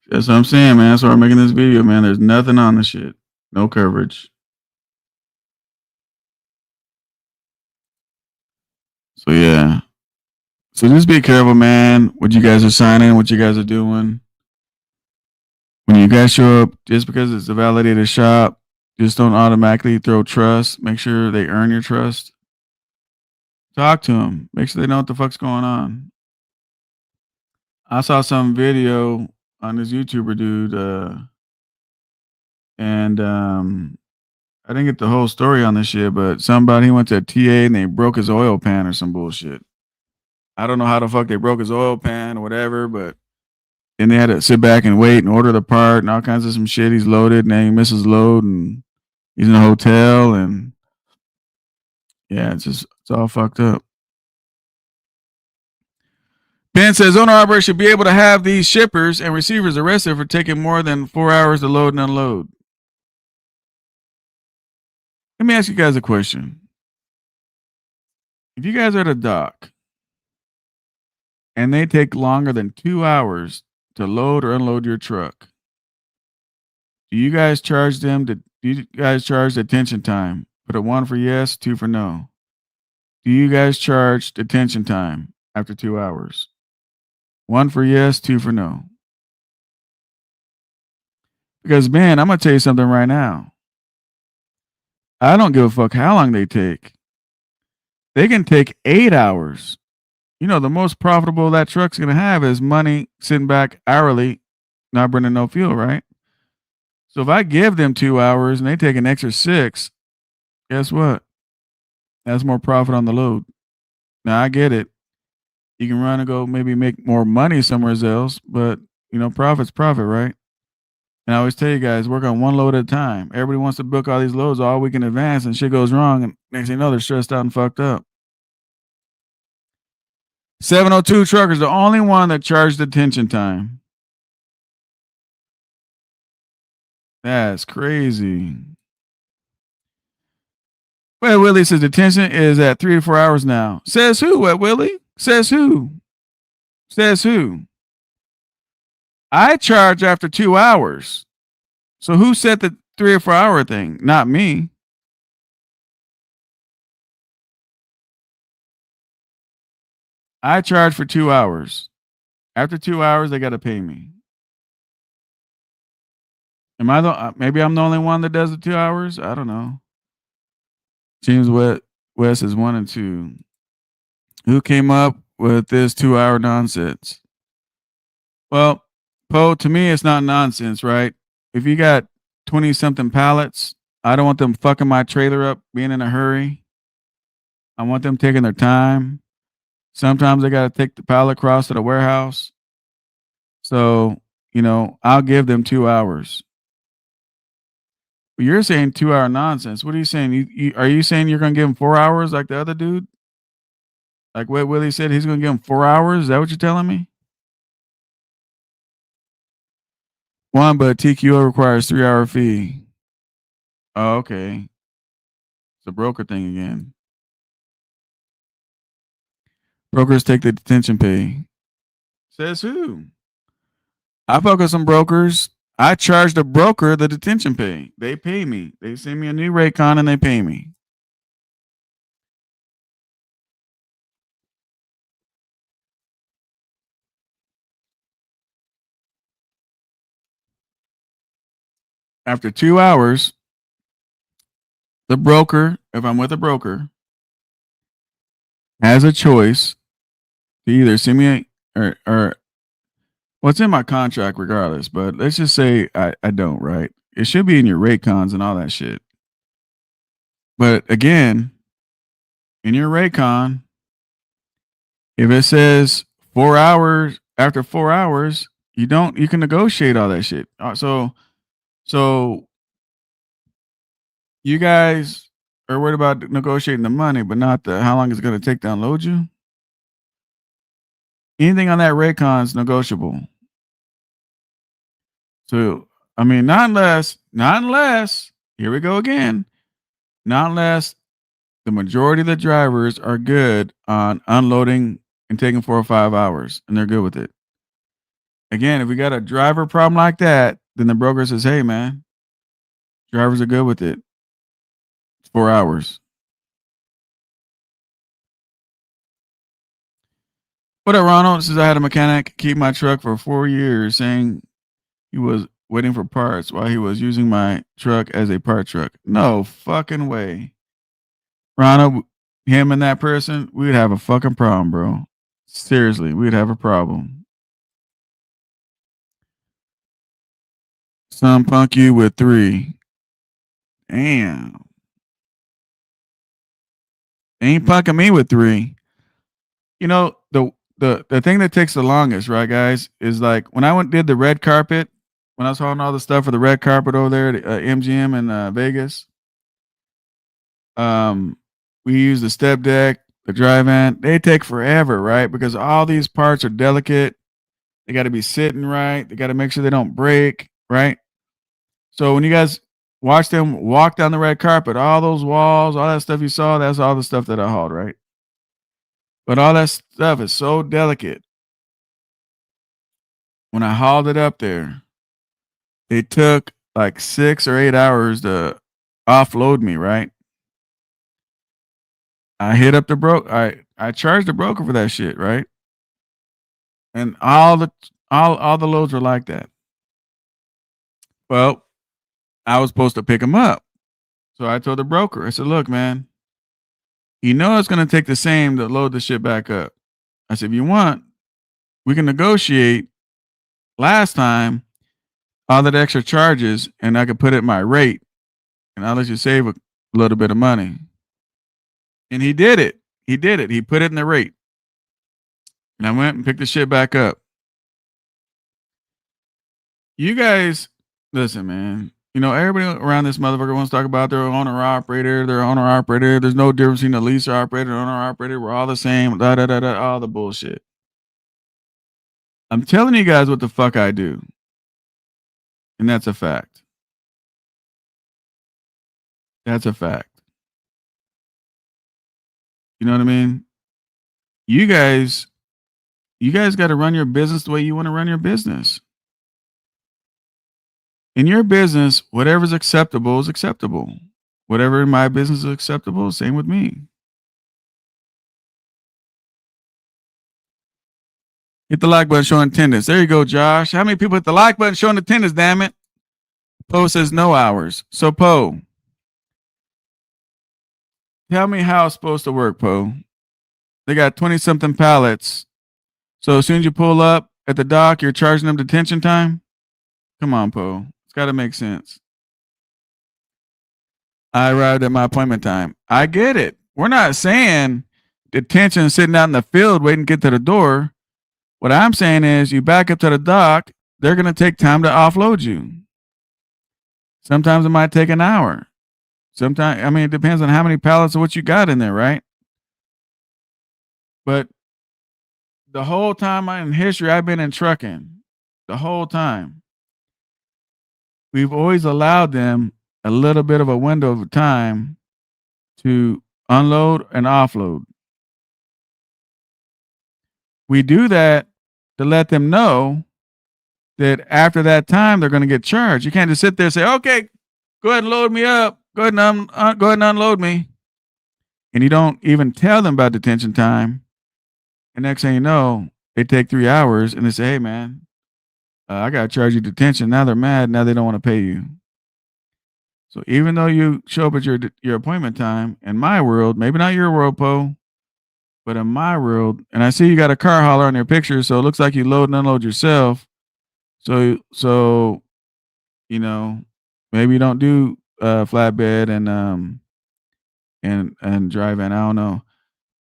That's what I'm saying, man. That's why I'm making this video, man. There's nothing on the shit. No coverage. So yeah. So just be careful, man. What you guys are signing, what you guys are doing. When you guys show up, just because it's a validated shop, just don't automatically throw trust. Make sure they earn your trust. Talk to them. Make sure they know what the fuck's going on. I saw some video on this YouTuber dude, and I didn't get the whole story on this shit, but somebody he went to a TA and they broke his oil pan or some bullshit. I don't know how the fuck they broke his oil pan or whatever, but then they had to sit back and wait and order the part and all kinds of some shit. He's loaded and then he misses load and he's in a hotel and yeah, it's all fucked up. Ben says owner operator should be able to have these shippers and receivers arrested for taking more than 4 hours to load and unload. Let me ask you guys a question. If you guys are at a dock and they take longer than 2 hours to load or unload your truck, do you guys charge them do you guys charge detention time? Put a 1 for yes, 2 for no. Do you guys charge detention time after 2 hours? 1 for yes, 2 for no. Because man, I'm gonna tell you something right now. I don't give a fuck how long they take. They can take 8 hours. You know, the most profitable that truck's gonna have is money sitting back hourly, not burning no fuel, right? So if I give them 2 hours and they take an extra 6, guess what? That's more profit on the load. Now I get it. You can run and go maybe make more money somewhere else, but you know, profit's profit, right? And I always tell you guys, work on one load at a time. Everybody wants to book all these loads all week in advance and shit goes wrong and next thing you know, they're stressed out and fucked up. 702 truckers, the only one that charged detention time. That's crazy. Wet Willie says detention is at 3 to 4 hours now. Says who, Wet Willie? Says who? Says who? I charge after 2 hours. So who said the 3 or 4 hour thing? Not me. I charge for 2 hours. After 2 hours, they got to pay me. Am I the maybe I'm the only one that does the 2 hours? I don't know. James West is 1 and 2. Who came up with this 2-hour nonsense? Well, Poe, to me, it's not nonsense, right? If you got 20 something pallets, I don't want them fucking my trailer up, being in a hurry. I want them taking their time. Sometimes they got to take the pallet across to the warehouse. So, you know, I'll give them 2 hours. But you're saying 2-hour nonsense. What are you saying? Are you saying you're going to give him 4 hours like the other dude? Like what Willie said, he's going to give him 4 hours? Is that what you're telling me? One, but TQO requires 3-hour fee. Oh, okay. It's a broker thing again. Brokers take the detention pay. Says who? I fuck with some brokers. I charge the broker the detention pay. They pay me. They send me a new Raycon and they pay me. After 2 hours, the broker, if I'm with a broker, has a choice to either send me or what's in my contract regardless, but let's just say I don't, right? It should be in your Raycons and all that shit. But again, in your Raycon, if it says 4 hours, after 4 hours, you can negotiate all that shit. So you guys are worried about negotiating the money, but not the how long it's going to take to unload you. Anything on that Raycon is negotiable. So I mean, not unless Here we go again. Not unless the majority of the drivers are good on unloading and taking 4 or 5 hours, and they're good with it. Again, if we got a driver problem like that, then the broker says, "Hey, man, drivers are good with it. It's 4 hours." What up, Ronald? Says I had a mechanic keep my truck for 4 years, saying he was waiting for parts while he was using my truck as a part truck. No fucking way. Ronald, him and that person, we'd have a fucking problem, bro. Seriously, we'd have a problem. Some punk you with 3. Damn. Ain't punking me with 3. You know, the thing that takes the longest, right, guys, is like when I went did the red carpet, when I was hauling all the stuff for the red carpet over there at MGM in Vegas. Um, we use the step deck, the drive in. They take forever, right? Because all these parts are delicate. They got to be sitting right. They got to make sure they don't break, right? So when you guys watch them walk down the red carpet, all those walls, all that stuff you saw, that's all the stuff that I hauled, right? But all that stuff is so delicate. When I hauled it up there, it took like 6 or 8 hours to offload me, right? I hit up the broker. I charged the broker for that shit, right? And all the loads were like that. Well, I was supposed to pick them up. So I told the broker, I said, "Look, man, you know it's gonna take the same to load the shit back up." I said, "If you want, we can negotiate last time all that extra charges and I could put it in my rate and I'll let you save a little bit of money." And he did it. He did it. He put it in the rate. And I went and picked the shit back up. You guys, listen, man. You know, everybody around this motherfucker wants to talk about their owner operator, their owner operator. There's no difference between a leaser operator and owner operator. We're all the same. Da da da da. All the bullshit. I'm telling you guys what the fuck I do, and that's a fact. That's a fact. You know what I mean? You guys, you guys got to run your business the way you want to run your business. In your business, whatever's acceptable is acceptable. Whatever in my business is acceptable, same with me. Hit the like button showing attendance. There you go, Josh. How many people hit the like button showing attendance, damn it? Poe says no hours. So, Poe, tell me how it's supposed to work, Poe. They got 20 something pallets. So, as soon as you pull up at the dock, you're charging them detention time? Come on, Poe. It's got to make sense. I arrived at my appointment time. I get it. We're not saying detention sitting out in the field waiting to get to the door. What I'm saying is you back up to the dock, they're going to take time to offload you. Sometimes it might take an hour. Sometimes, I mean, it depends on how many pallets of what you got in there, right? But the whole time in history I've been in trucking, the whole time, we've always allowed them a little bit of a window of time to unload and offload. We do that to let them know that after that time they're going to get charged. You can't just sit there and say, "Okay, go ahead and load me up. Go ahead and go ahead and unload me," and you don't even tell them about detention time. And next thing you know, they take 3 hours and they say, "Hey, man, I got to charge you detention." Now they're mad. Now they don't want to pay you. So even though you show up at your appointment time, in my world, maybe not your world, Poe, but in my world, and I see you got a car hauler on your picture, so it looks like you load and unload yourself. So you know, maybe you don't do flatbed and drive in. I don't know.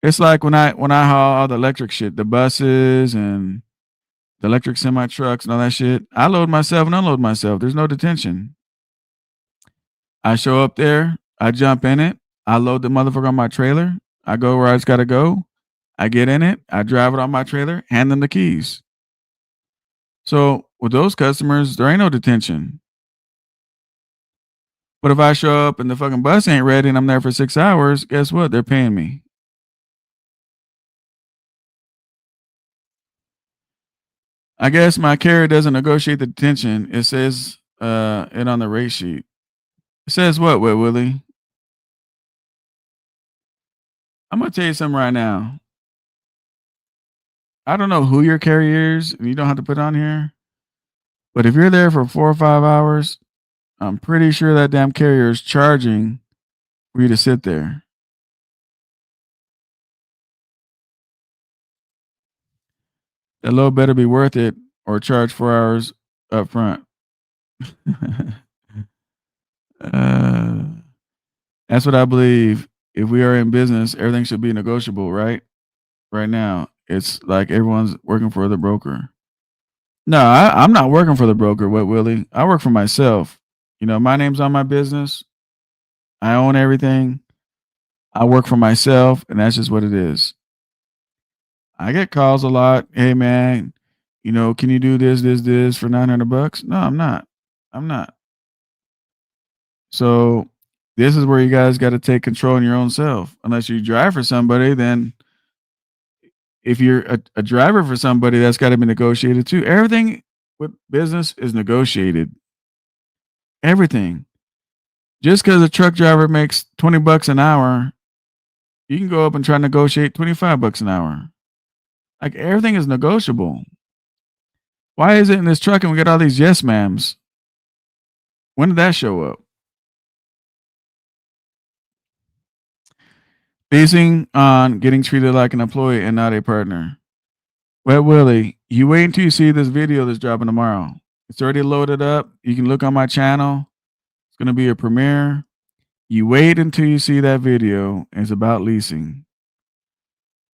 It's like when I haul all the electric shit, the buses and the electric semi trucks and all that shit. I load myself and unload myself. There's no detention. I show up there, I jump in it, I load the motherfucker on my trailer, I go where I just gotta go, I get in it, I drive it on my trailer, hand them the keys. So with those customers, there ain't no detention. But if I show up and the fucking bus ain't ready and I'm there for 6 hours, guess what? They're paying me. I guess my carrier doesn't negotiate the detention. It says it on the rate sheet. It says what, Wet Willie? I'm gonna tell you something right now. I don't know who your carrier is, and you don't have to put it on here. But if you're there for 4 or 5 hours, I'm pretty sure that damn carrier is charging for you to sit there. That load better be worth it or charge 4 hours up front. uh, that's what I believe. If we are in business, everything should be negotiable, right? Right now, it's like everyone's working for the broker. No, I'm not working for the broker, Wet Willie. I work for myself. You know, my name's on my business. I own everything. I work for myself, and that's just what it is. I get calls a lot. Hey, man, can you do this for 900 bucks? No, I'm not. I'm not. So this is where you guys got to take control in your own self. Unless you drive for somebody, then if you're a driver for somebody, that's got to be negotiated too. Everything with business is negotiated. Everything. Just because a truck driver makes 20 bucks an hour, you can go up and try to negotiate 25 bucks an hour. Like everything is negotiable. Why is it in this truck and we got all these yes ma'ams? When did that show up? Basing on getting treated like an employee and not a partner. Well, Willie, you wait until you see this video that's dropping tomorrow. It's already loaded up. You can look on my channel. It's going to be a premiere. You wait until you see that video. It's about leasing.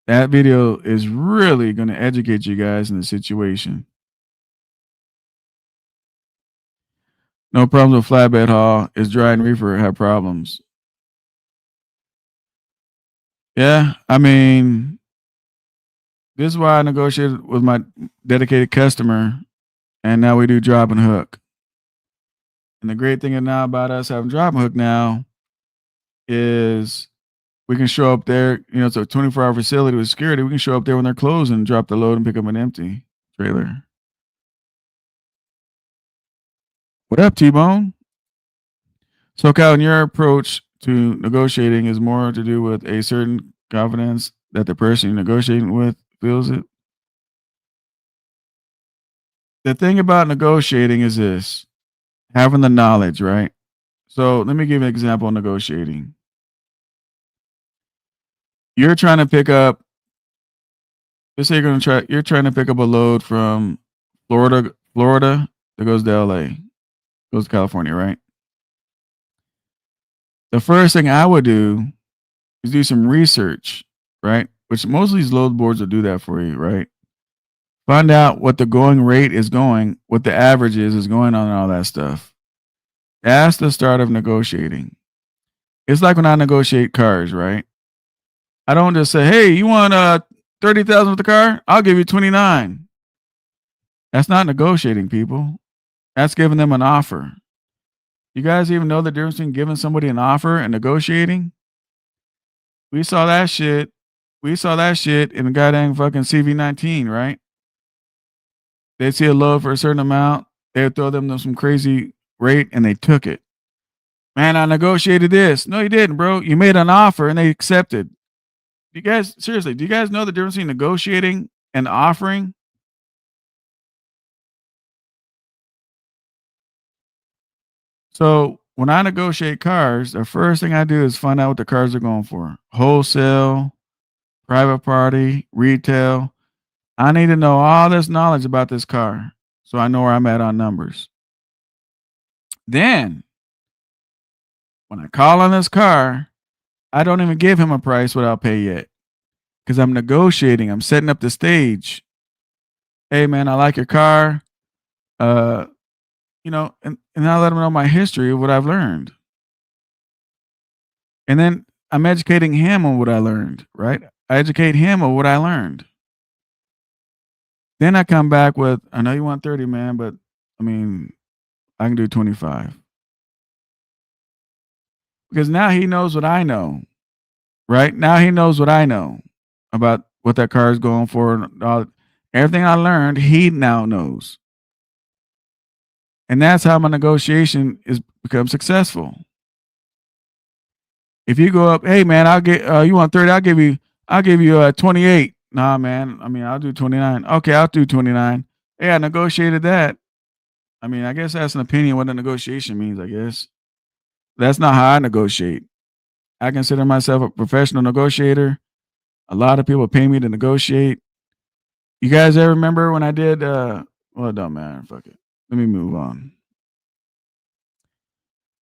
That video is really going to educate you guys in the situation. No problems with flatbed haul. Is dry and reefer have problems? Yeah, I mean, this is why I negotiated with my dedicated customer, and now we do drop and hook. And the great thing now about us having drop and hook now is we can show up there. It's a 24-hour facility with security. We can show up there when they're closed and drop the load and pick up an empty trailer. What up, T-Bone? So, Calvin, your approach to negotiating is more to do with a certain confidence that the person you're negotiating with feels it. The thing about negotiating is this: having the knowledge, right? So, let me give you an example of negotiating. You're trying to pick up, let's say you're trying to pick up a load from Florida that goes to LA, goes to California, right? The first thing I would do is do some research, right? Which most of these load boards will do that for you, right? Find out what the going rate is going, what the average is going on, and all that stuff. That's the start of negotiating. It's like when I negotiate cars, right? I don't just say, "Hey, you want 30,000 with the car? I'll give you 29." That's not negotiating, people. That's giving them an offer. You guys even know the difference between giving somebody an offer and negotiating? We saw that shit. We saw that shit in the goddamn fucking CV19, right? They'd see a load for a certain amount. They would throw them some crazy rate and they took it. Man, I negotiated this. No, you didn't, bro. You made an offer and they accepted. You guys, seriously, do you guys know the difference between negotiating and offering? So when I negotiate cars, the first thing I do is find out what the cars are going for. Wholesale, private party, retail. I need to know all this knowledge about this car so I know where I'm at on numbers. Then, when I call on this car, I don't even give him a price what I'll pay yet because I'm negotiating. I'm setting up the stage. Hey, man, I like your car. Uh, and I let him know my history of what I've learned. And then I'm educating him on what I learned, right? I educate him on what I learned. Then I come back with, I know you want 30, man, but I mean, I can do 25. because now he knows what I know, right? Now he knows what I know about what that car is going for and everything I learned, he now knows. And that's how my negotiation is become successful. If you go up, hey man, I'll get you want 30, I'll give you 28. Nah, man. I mean, I'll do 29. Okay, I'll do 29. Hey, I negotiated that. I mean, I guess that's an opinion what a negotiation means, I guess. That's not how I negotiate. I consider myself a professional negotiator. A lot of people pay me to negotiate. You guys ever remember when I did well, it don't matter. Fuck it. Let me move on.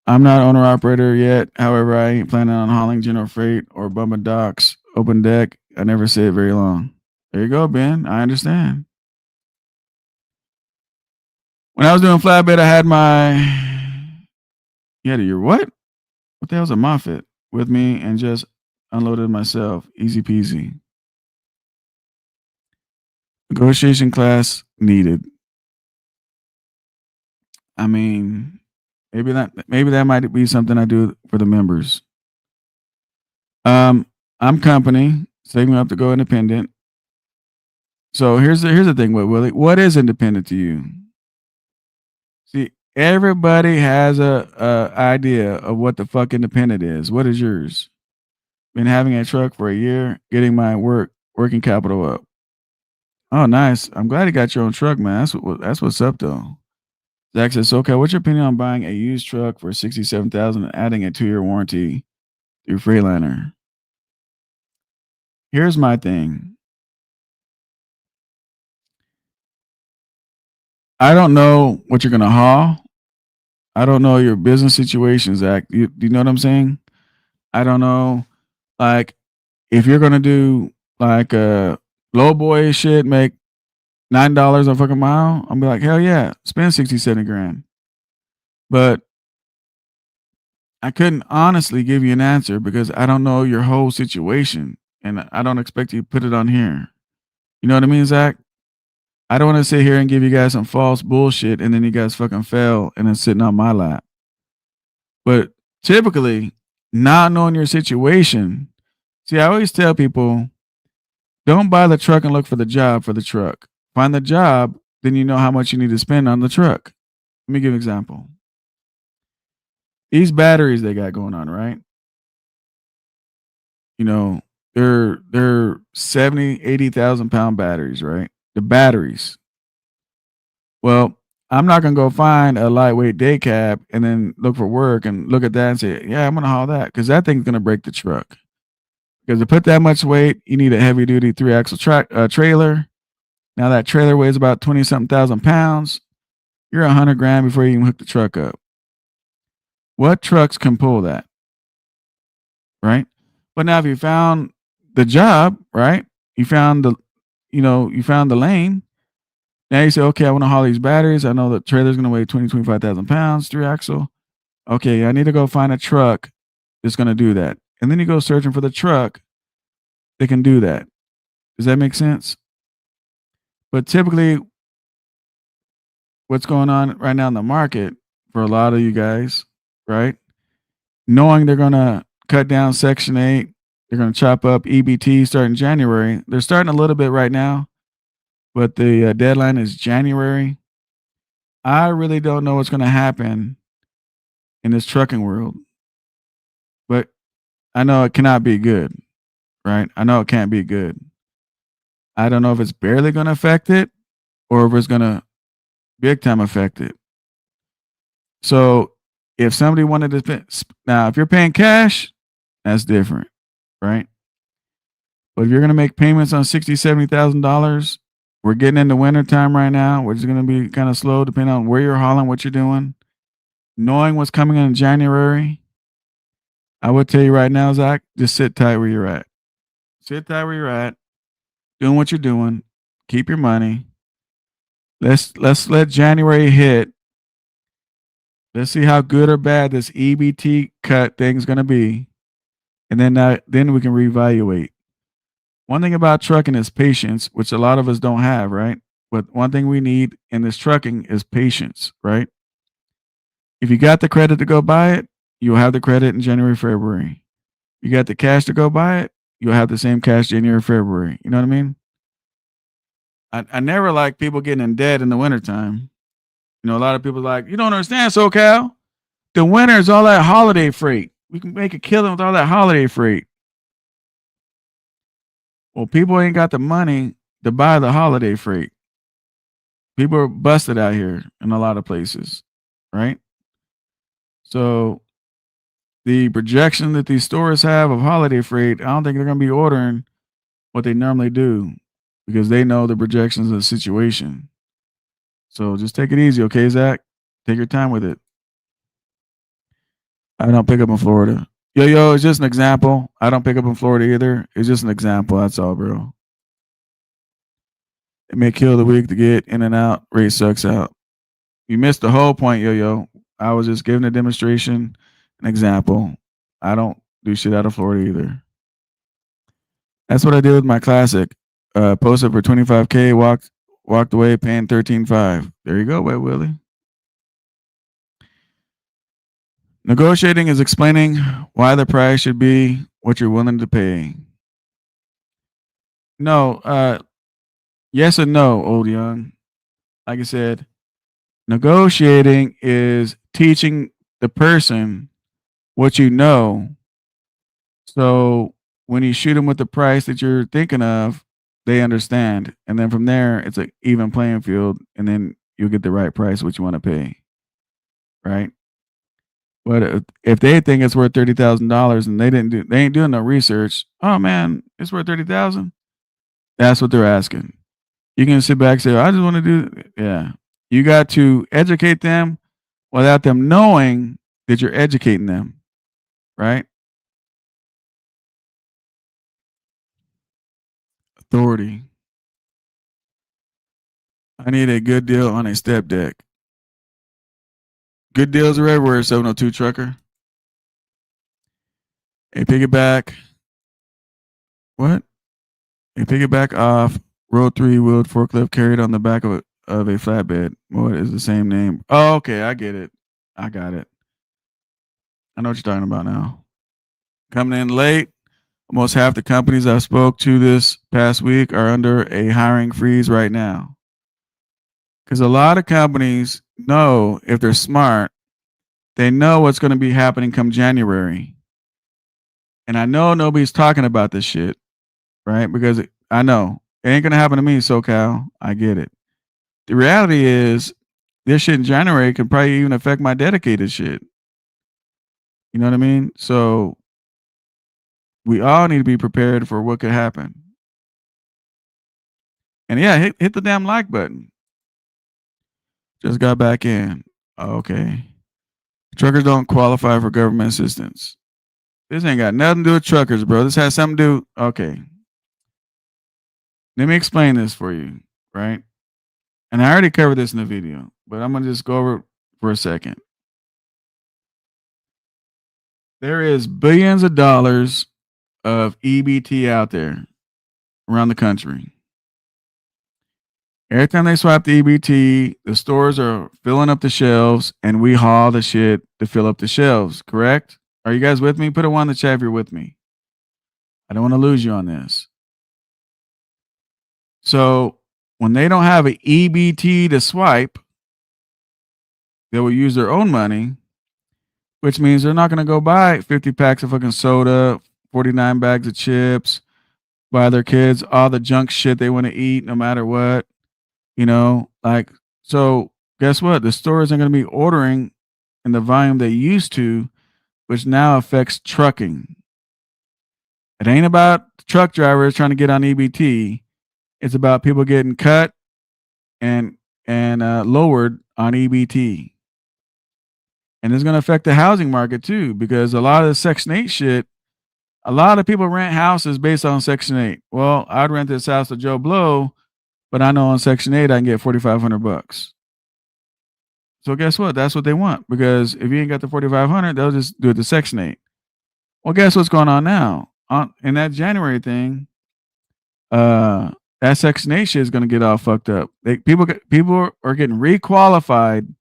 I'm not owner operator yet. However, I ain't planning on hauling general freight or bumping docks, open deck. I never sit very long. There you go, Ben. I understand. When I was doing flatbed, I had my you had your what? What the hell's a Moffat with me and just unloaded myself. Easy peasy. Negotiation class needed. I mean, maybe that might be something I do for the members. I'm company, saving up to go independent. So here's the thing with Willie. What is independent to you? See, everybody has a idea of what the fuck independent is. What is yours? Been having a truck for a year, getting my working capital up. Oh, nice. I'm glad you got your own truck, man. That's what's up though. Zach says, okay, what's your opinion on buying a used truck for 67,000 and adding a 2-year warranty through Freightliner? Here's my thing. I don't know what you're gonna haul. I don't know your business situation, Zach. Do you know what I'm saying? I don't know. Like, if you're gonna do like a low boy shit, make $9 a fucking mile, I'll be like, hell yeah, spend 60, 70 grand. But I couldn't honestly give you an answer because I don't know your whole situation. And I don't expect you to put it on here. You know what I mean, Zach? I don't want to sit here and give you guys some false bullshit and then you guys fucking fail and then sitting on my lap. But typically, not knowing your situation, see, I always tell people, don't buy the truck and look for the job for the truck. Find the job, then you know how much you need to spend on the truck. Let me give an example. These batteries they got going on, right? You know, they're 70, 80,000 pound batteries, right? The batteries. Well, I'm not gonna go find a lightweight day cab and then look for work and look at that and say, yeah, I'm gonna haul that because that thing's gonna break the truck. Because to put that much weight, you need a heavy duty 3-axle trailer. Now that trailer weighs about 20 something thousand pounds. You're 100 grand before you even hook the truck up. What trucks can pull that? Right? But now if you found the job, right? You found you found the lane. Now you say, okay, I want to haul these batteries. I know the trailer's going to weigh 20, 25,000 pounds, 3-axle. Okay, I need to go find a truck that's going to do that. And then you go searching for the truck that can do that. Does that make sense? But typically, what's going on right now in the market for a lot of you guys, right? Knowing they're going to cut down Section 8, they're going to chop up EBT starting January. They're starting a little bit right now, but the deadline is January. I really don't know what's going to happen in this trucking world, but I know it cannot be good, right? I know it can't be good. I don't know if it's barely going to affect it or if it's going to big time affect it. So if somebody wanted to now, if you're paying cash, that's different, right? But if you're going to make payments on $60,000, $70,000, we're getting into winter time right now, which is going to be kind of slow depending on where you're hauling, what you're doing. Knowing what's coming in January, I would tell you right now, Zach, just sit tight where you're at. Sit tight where you're at, doing what you're doing. Keep your money. Let's let January hit. Let's see how good or bad this EBT cut thing's going to be, and then we can reevaluate. One thing about trucking is patience, which a lot of us don't have, right? But one thing we need in this trucking is patience, right? If you got the credit to go buy it, you'll have the credit in January, February. You got the cash to go buy it, you'll have the same cash January, February. You know what I mean? I never like people getting in debt in the wintertime. You know, a lot of people like, you don't understand, SoCal. The winter is all that holiday freight. We can make a killing with all that holiday freight. Well, people ain't got the money to buy the holiday freight. People are busted out here in a lot of places, right? So the projection that these stores have of holiday freight, I don't think they're going to be ordering what they normally do because they know the projections of the situation. So just take it easy, okay, Zach? Take your time with it. I don't pick up in Florida. Yo, it's just an example. I don't pick up in Florida either. It's just an example. That's all, bro. It may kill the week to get in and out. Rate sucks out. You missed the whole point, yo. I was just giving a demonstration, an example. I don't do shit out of Florida either. That's what I did with my classic. Posted for 25K, walked away paying 13.5. There you go, Wet Willie. Negotiating is explaining why the price should be what you're willing to pay. No, yes and no, old young. Like I said, negotiating is teaching the person what you know. So when you shoot them with the price that you're thinking of, they understand. And then from there, it's an even playing field. And then you'll get the right price, what you want to pay. Right. But if they think it's worth $30,000 and they ain't doing no research. Oh man, it's worth 30,000. That's what they're asking. You can sit back and say, I just want to do. Yeah. You got to educate them without them knowing that you're educating them. Right. Authority. I need a good deal on a step deck. Good deals are everywhere, 702 trucker. A piggyback. What? A piggyback off road 3-wheeled forklift carried on the back of a flatbed. What is the same name? Oh, okay. I get it. I got it. I know what you're talking about now. Coming in late. Almost half the companies I spoke to this past week are under a hiring freeze right now. Because a lot of companies know, if they're smart, they know what's going to be happening come January. And I know nobody's talking about this shit, right? Because I know it ain't going to happen to me, SoCal. I get it. The reality is this shit in January could probably even affect my dedicated shit. You know what I mean? So we all need to be prepared for what could happen. And yeah, hit the damn like button. Just got back in. Okay. Truckers don't qualify for government assistance. This ain't got nothing to do with truckers, bro. This has something to do. Okay. Let me explain this for you, right? And I already covered this in the video, but I'm going to just go over it for a second. There is billions of dollars of EBT out there around the country. Every time they swipe the EBT, the stores are filling up the shelves, and we haul the shit to fill up the shelves, correct? Are you guys with me? Put a 1 in the chat if you're with me. I don't want to lose you on this. So when they don't have an EBT to swipe, they will use their own money, which means they're not going to go buy 50 packs of fucking soda, 49 bags of chips, buy their kids all the junk shit they want to eat no matter what. You know, like, so guess what? The stores aren't going to be ordering in the volume they used to, which now affects trucking. It ain't about truck drivers trying to get on EBT. It's about people getting cut and lowered on EBT. And it's going to affect the housing market too, because a lot of the Section 8 shit, a lot of people rent houses based on Section 8. Well, I'd rent this house to Joe Blow, but I know on Section 8 I can get $4,500. So guess what? That's what they want, because if you ain't got the 4,500, they'll just do it to Section 8. Well, guess what's going on now? In that January thing, that Section 8 shit is going to get all fucked up. People are getting requalified.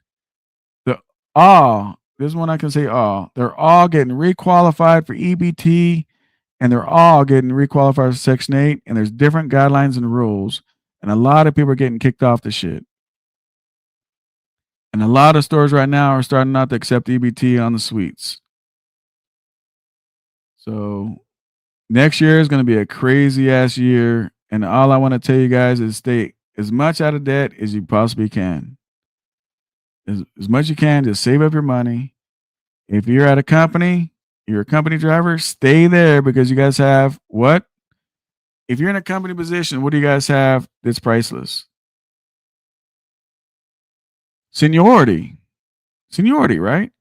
This one I can say all. They're all getting requalified for EBT, and they're all getting requalified for Section 8, and there's different guidelines and rules. And a lot of people are getting kicked off the shit. And a lot of stores right now are starting not to accept EBT on the suites. So next year is going to be a crazy ass year. And all I want to tell you guys is stay as much out of debt as you possibly can. As much as you can, just save up your money. If you're at a company, you're a company driver, stay there because you guys have what? If you're in a company position, what do you guys have that's priceless? Seniority. Seniority, right?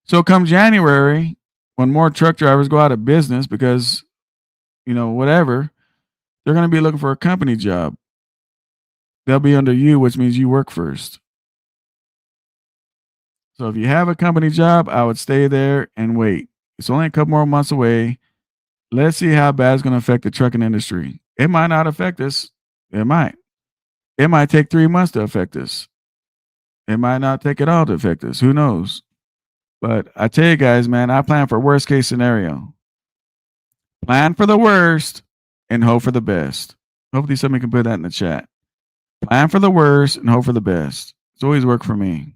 So come January, when more truck drivers go out of business because, whatever, they're going to be looking for a company job. They'll be under you, which means you work first. So if you have a company job, I would stay there and wait. It's only a couple more months away. Let's see how bad it's going to affect the trucking industry. It might not affect us. It might. It might take 3 months to affect us. It might not take it all to affect us. Who knows? But I tell you guys, man, I plan for worst case scenario. Plan for the worst and hope for the best. Hopefully somebody can put that in the chat. Plan for the worst and hope for the best. It's always worked for me.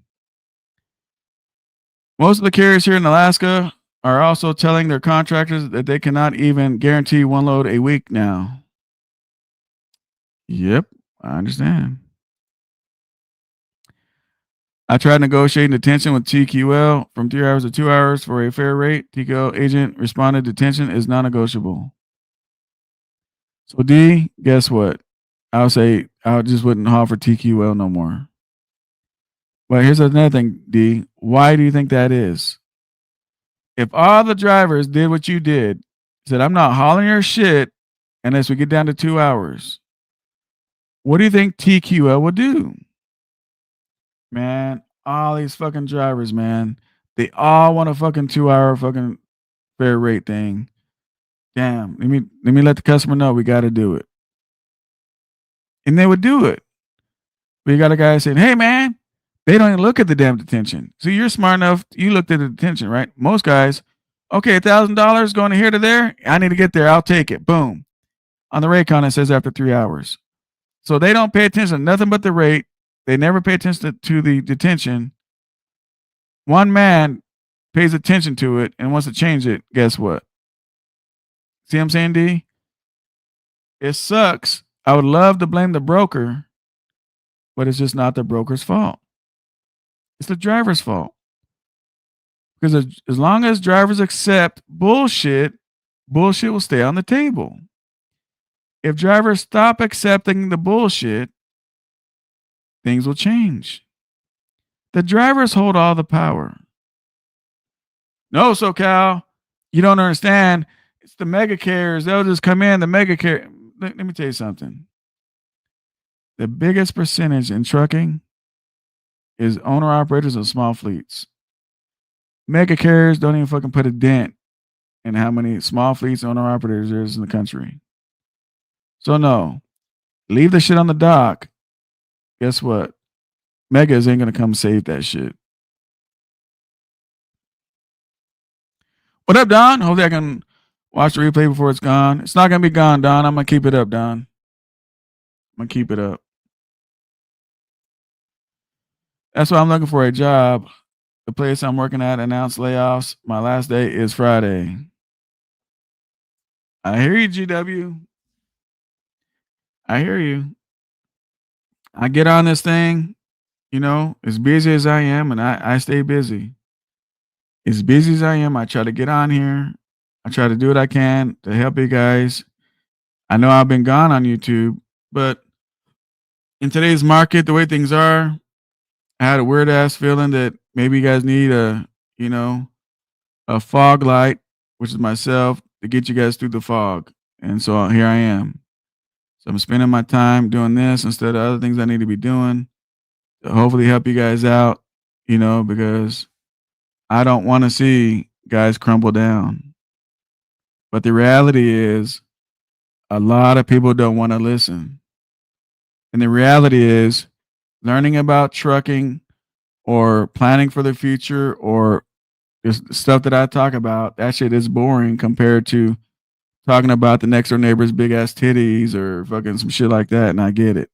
Most of the carriers here in Alaska are also telling their contractors that they cannot even guarantee one load a week now. Yep, I understand. I tried negotiating detention with TQL from 3 hours to 2 hours for a fair rate. TQL agent responded, detention is non-negotiable. So D, guess what? I'll say I just wouldn't haul for TQL no more. But here's another thing, D. Why do you think that is? If all the drivers did what you did, said, I'm not hauling your shit unless we get down to 2 hours, what do you think TQL would do? Man, all these fucking drivers, man, they all want a fucking 2 hour fucking fair rate thing. Damn, let me let the customer know we got to do it. And they would do it. But you got a guy saying, hey, man, they don't even look at the damn detention. So you're smart enough. You looked at the detention, right? Most guys, okay, $1,000 going to here to there. I need to get there. I'll take it. Boom. On the Raycon, it says after 3 hours. So they don't pay attention to nothing but the rate. They never pay attention to the detention. One man pays attention to it and wants to change it. Guess what? See what I'm saying, D? It sucks. I would love to blame the broker, but it's just not the broker's fault. It's the driver's fault. Because as long as drivers accept bullshit, bullshit will stay on the table. If drivers stop accepting the bullshit, things will change. The drivers hold all the power. No, SoCal, you don't understand. It's the mega carriers. They'll just come in. The mega carrier. Let me tell you something. The biggest percentage in trucking is owner operators of small fleets. Mega carriers don't even fucking put a dent in how many small fleets owner operators there is in the country. So no, leave the shit on the dock. Guess what? Megas ain't gonna come save that shit. What up, Don? Hopefully I can watch the replay before it's gone. It's not gonna be gone, Don. I'm gonna keep it up, Don. I'm gonna keep it up. That's why I'm looking for a job. The place I'm working at announced layoffs. My last day is Friday. I hear you, GW. I hear you. I get on this thing, as busy as I am, and I stay busy. As busy as I am, I try to get on here. I try to do what I can to help you guys. I know I've been gone on YouTube, but in today's market, the way things are, I had a weird ass feeling that maybe you guys need a fog light, which is myself, to get you guys through the fog. And so here I am. So I'm spending my time doing this instead of other things I need to be doing to hopefully help you guys out, because I don't want to see guys crumble down. But the reality is a lot of people don't want to listen. And the reality is learning about trucking or planning for the future or just stuff that I talk about, that shit is boring compared to talking about the next door neighbor's big ass titties or fucking some shit like that, and I get it.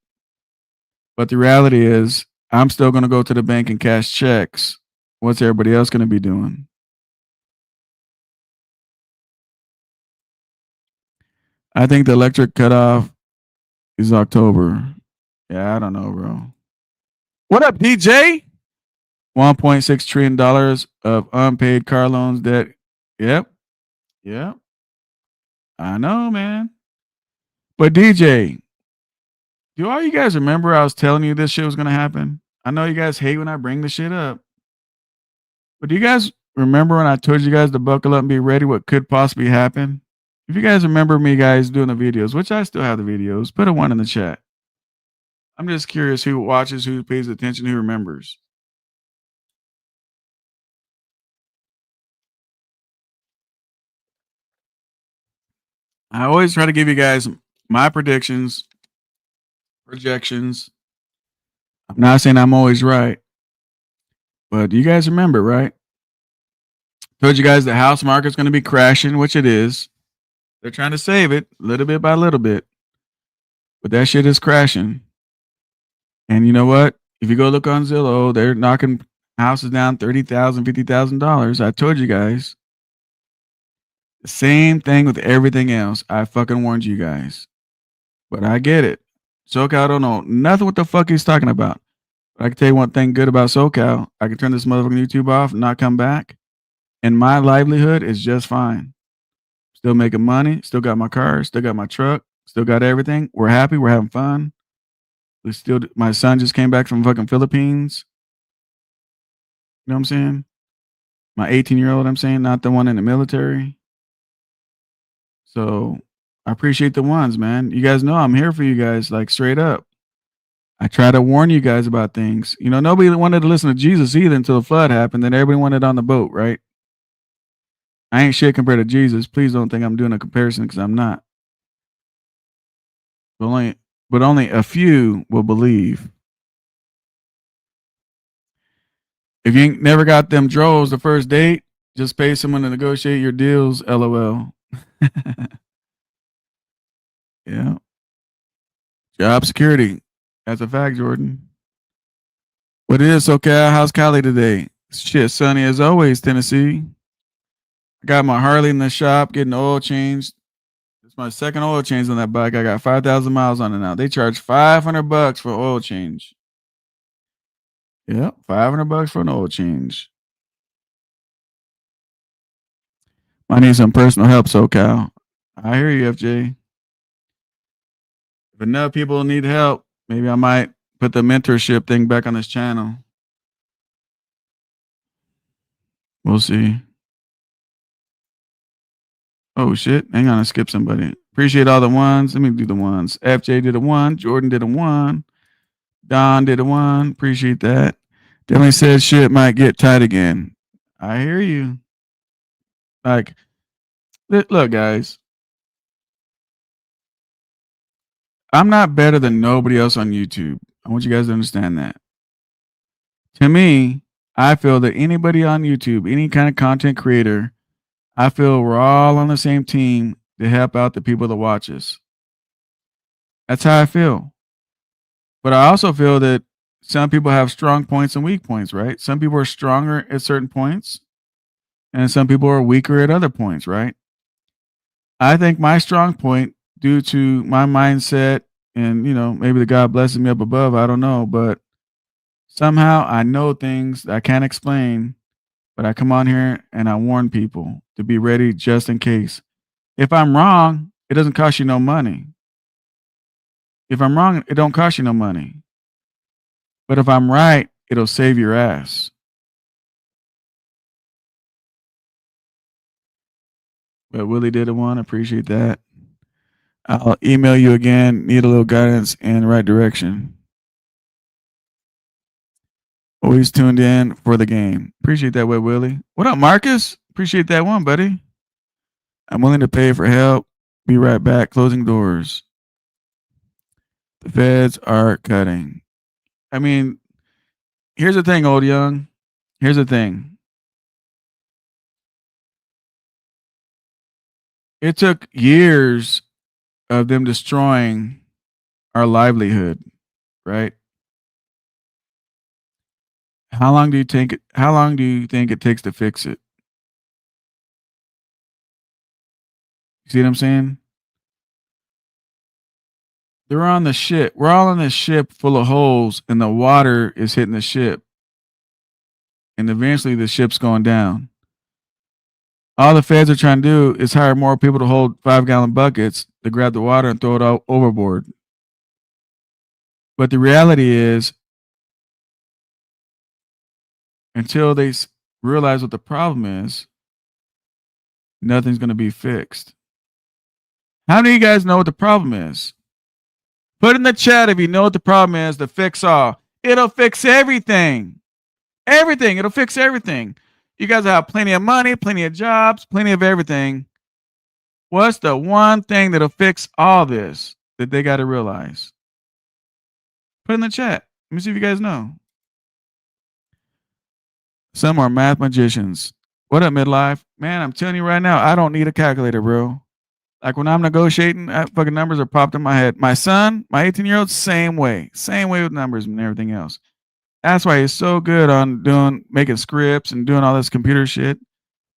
But the reality is, I'm still gonna go to the bank and cash checks. What's everybody else gonna be doing? I think the electric cutoff is October. Yeah, I don't know, bro. What up, DJ? $1.6 trillion of unpaid car loans debt. Yep. Yep. I know, man. But DJ, do all you guys remember I was telling you this shit was gonna happen? I know you guys hate when I bring the shit up, but do you guys remember when I told you guys to buckle up and be ready what could possibly happen? If you guys remember me guys doing the videos, which I still have the videos, put a one in the chat. I'm just curious who watches, who pays attention, who remembers. I always try to give you guys my predictions, projections. I'm not saying I'm always right, but you guys remember, right? Told you guys the house market's going to be crashing, which it is. They're trying to save it little bit by little bit, but that shit is crashing. And you know what? If you go look on Zillow, they're knocking houses down $30,000, $50,000. I told you guys. The same thing with everything else. I fucking warned you guys. But I get it. SoCal don't know nothing what the fuck he's talking about. But I can tell you one thing good about SoCal. I can turn this motherfucking YouTube off and not come back. And my livelihood is just fine. Still making money. Still got my car. Still got my truck. Still got everything. We're happy. We're having fun. We still. My son just came back from fucking Philippines. You know what I'm saying? My 18-year-old, I'm saying, not the one in the military. So I appreciate the ones, man. You guys know I'm here for you guys, like straight up. I try to warn you guys about things. You know, nobody wanted to listen to Jesus either until the flood happened. Then everybody wanted on the boat, right? I ain't shit compared to Jesus. Please don't think I'm doing a comparison because I'm not. But only a few will believe. If you ain't never got them droves the first date, just pay someone to negotiate your deals. LOL. Yeah. Job security. That's a fact, Jordan. What it is, okay? How's Cali today? Shit, sunny as always, Tennessee. I got my Harley in the shop getting oil changed. It's my second oil change on that bike. I got 5,000 miles on it now. They charge $500 for oil change. Yep, $500 for an oil change. I need some personal help, SoCal. I hear you, FJ. If enough people need help, maybe I might put the mentorship thing back on this channel. We'll see. Oh shit! Hang on, I skipped somebody. Appreciate all the ones. Let me do the ones. FJ did a one. Jordan did a one. Don did a one. Appreciate that. Definitely said shit might get tight again. I hear you. Like, look, guys. I'm not better than nobody else on YouTube. I want you guys to understand that. To me, I feel that anybody on YouTube, any kind of content creator, I feel we're all on the same team to help out the people that watch us. That's how I feel. But I also feel that some people have strong points and weak points, right? Some people are stronger at certain points, and some people are weaker at other points, right? I think my strong point, due to my mindset, and maybe the God blesses me up above, I don't know, but somehow I know things that I can't explain, but I come on here and I warn people to be ready just in case. If I'm wrong, it doesn't cost you no money. If I'm wrong, it don't cost you no money. But if I'm right, it'll save your ass. But Willie did a one. Appreciate that. I'll email you again. Need a little guidance in the right direction. Always tuned in for the game. Appreciate that, Web Willie. What up, Marcus? Appreciate that one, buddy. I'm willing to pay for help. Be right back. Closing doors. The feds are cutting. I mean, Here's the thing, old young. Here's the thing. It took years of them destroying our livelihood, right? How long do you think it takes to fix it? You see what I'm saying? They're on the ship. We're all on this ship full of holes and the water is hitting the ship. And eventually the ship's going down. All the feds are trying to do is hire more people to hold 5-gallon buckets to grab the water and throw it out overboard. But the reality is, until they realize what the problem is, nothing's going to be fixed. How many of you guys know what the problem is? Put in the chat if you know what the problem is to fix all. It'll fix everything. Everything. It'll fix everything. You guys have plenty of money, plenty of jobs, plenty of everything. What's the one thing that'll fix all this that they got to realize? Put in the chat. Let me see if you guys know. Some are math magicians. What up, midlife? Man, I'm telling you right now, I don't need a calculator, bro. Like when I'm negotiating, fucking numbers are popped in my head. My son, my 18-year-old, same way with numbers and everything else. That's why he's so good on making scripts and doing all this computer shit.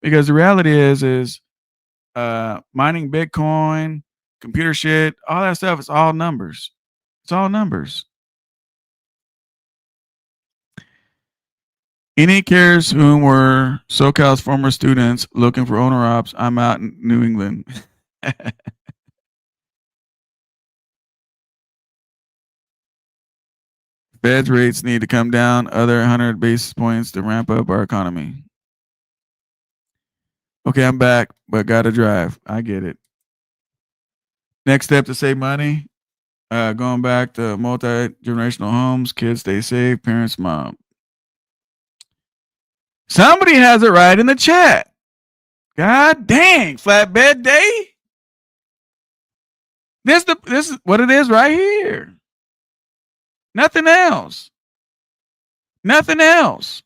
Because the reality is mining Bitcoin, computer shit, all that stuff is all numbers. It's all numbers. Any cares whom were SoCal's former students looking for owner ops. I'm out in New England. Fed rates need to come down other 100 basis points to ramp up our economy. Okay, I'm back, but gotta drive. I get it. Next step to save money, going back to multi-generational homes, kids stay safe, parents mom. Somebody has it right in the chat. God dang, flatbed day. This is what it is right here. Nothing else. Nothing else.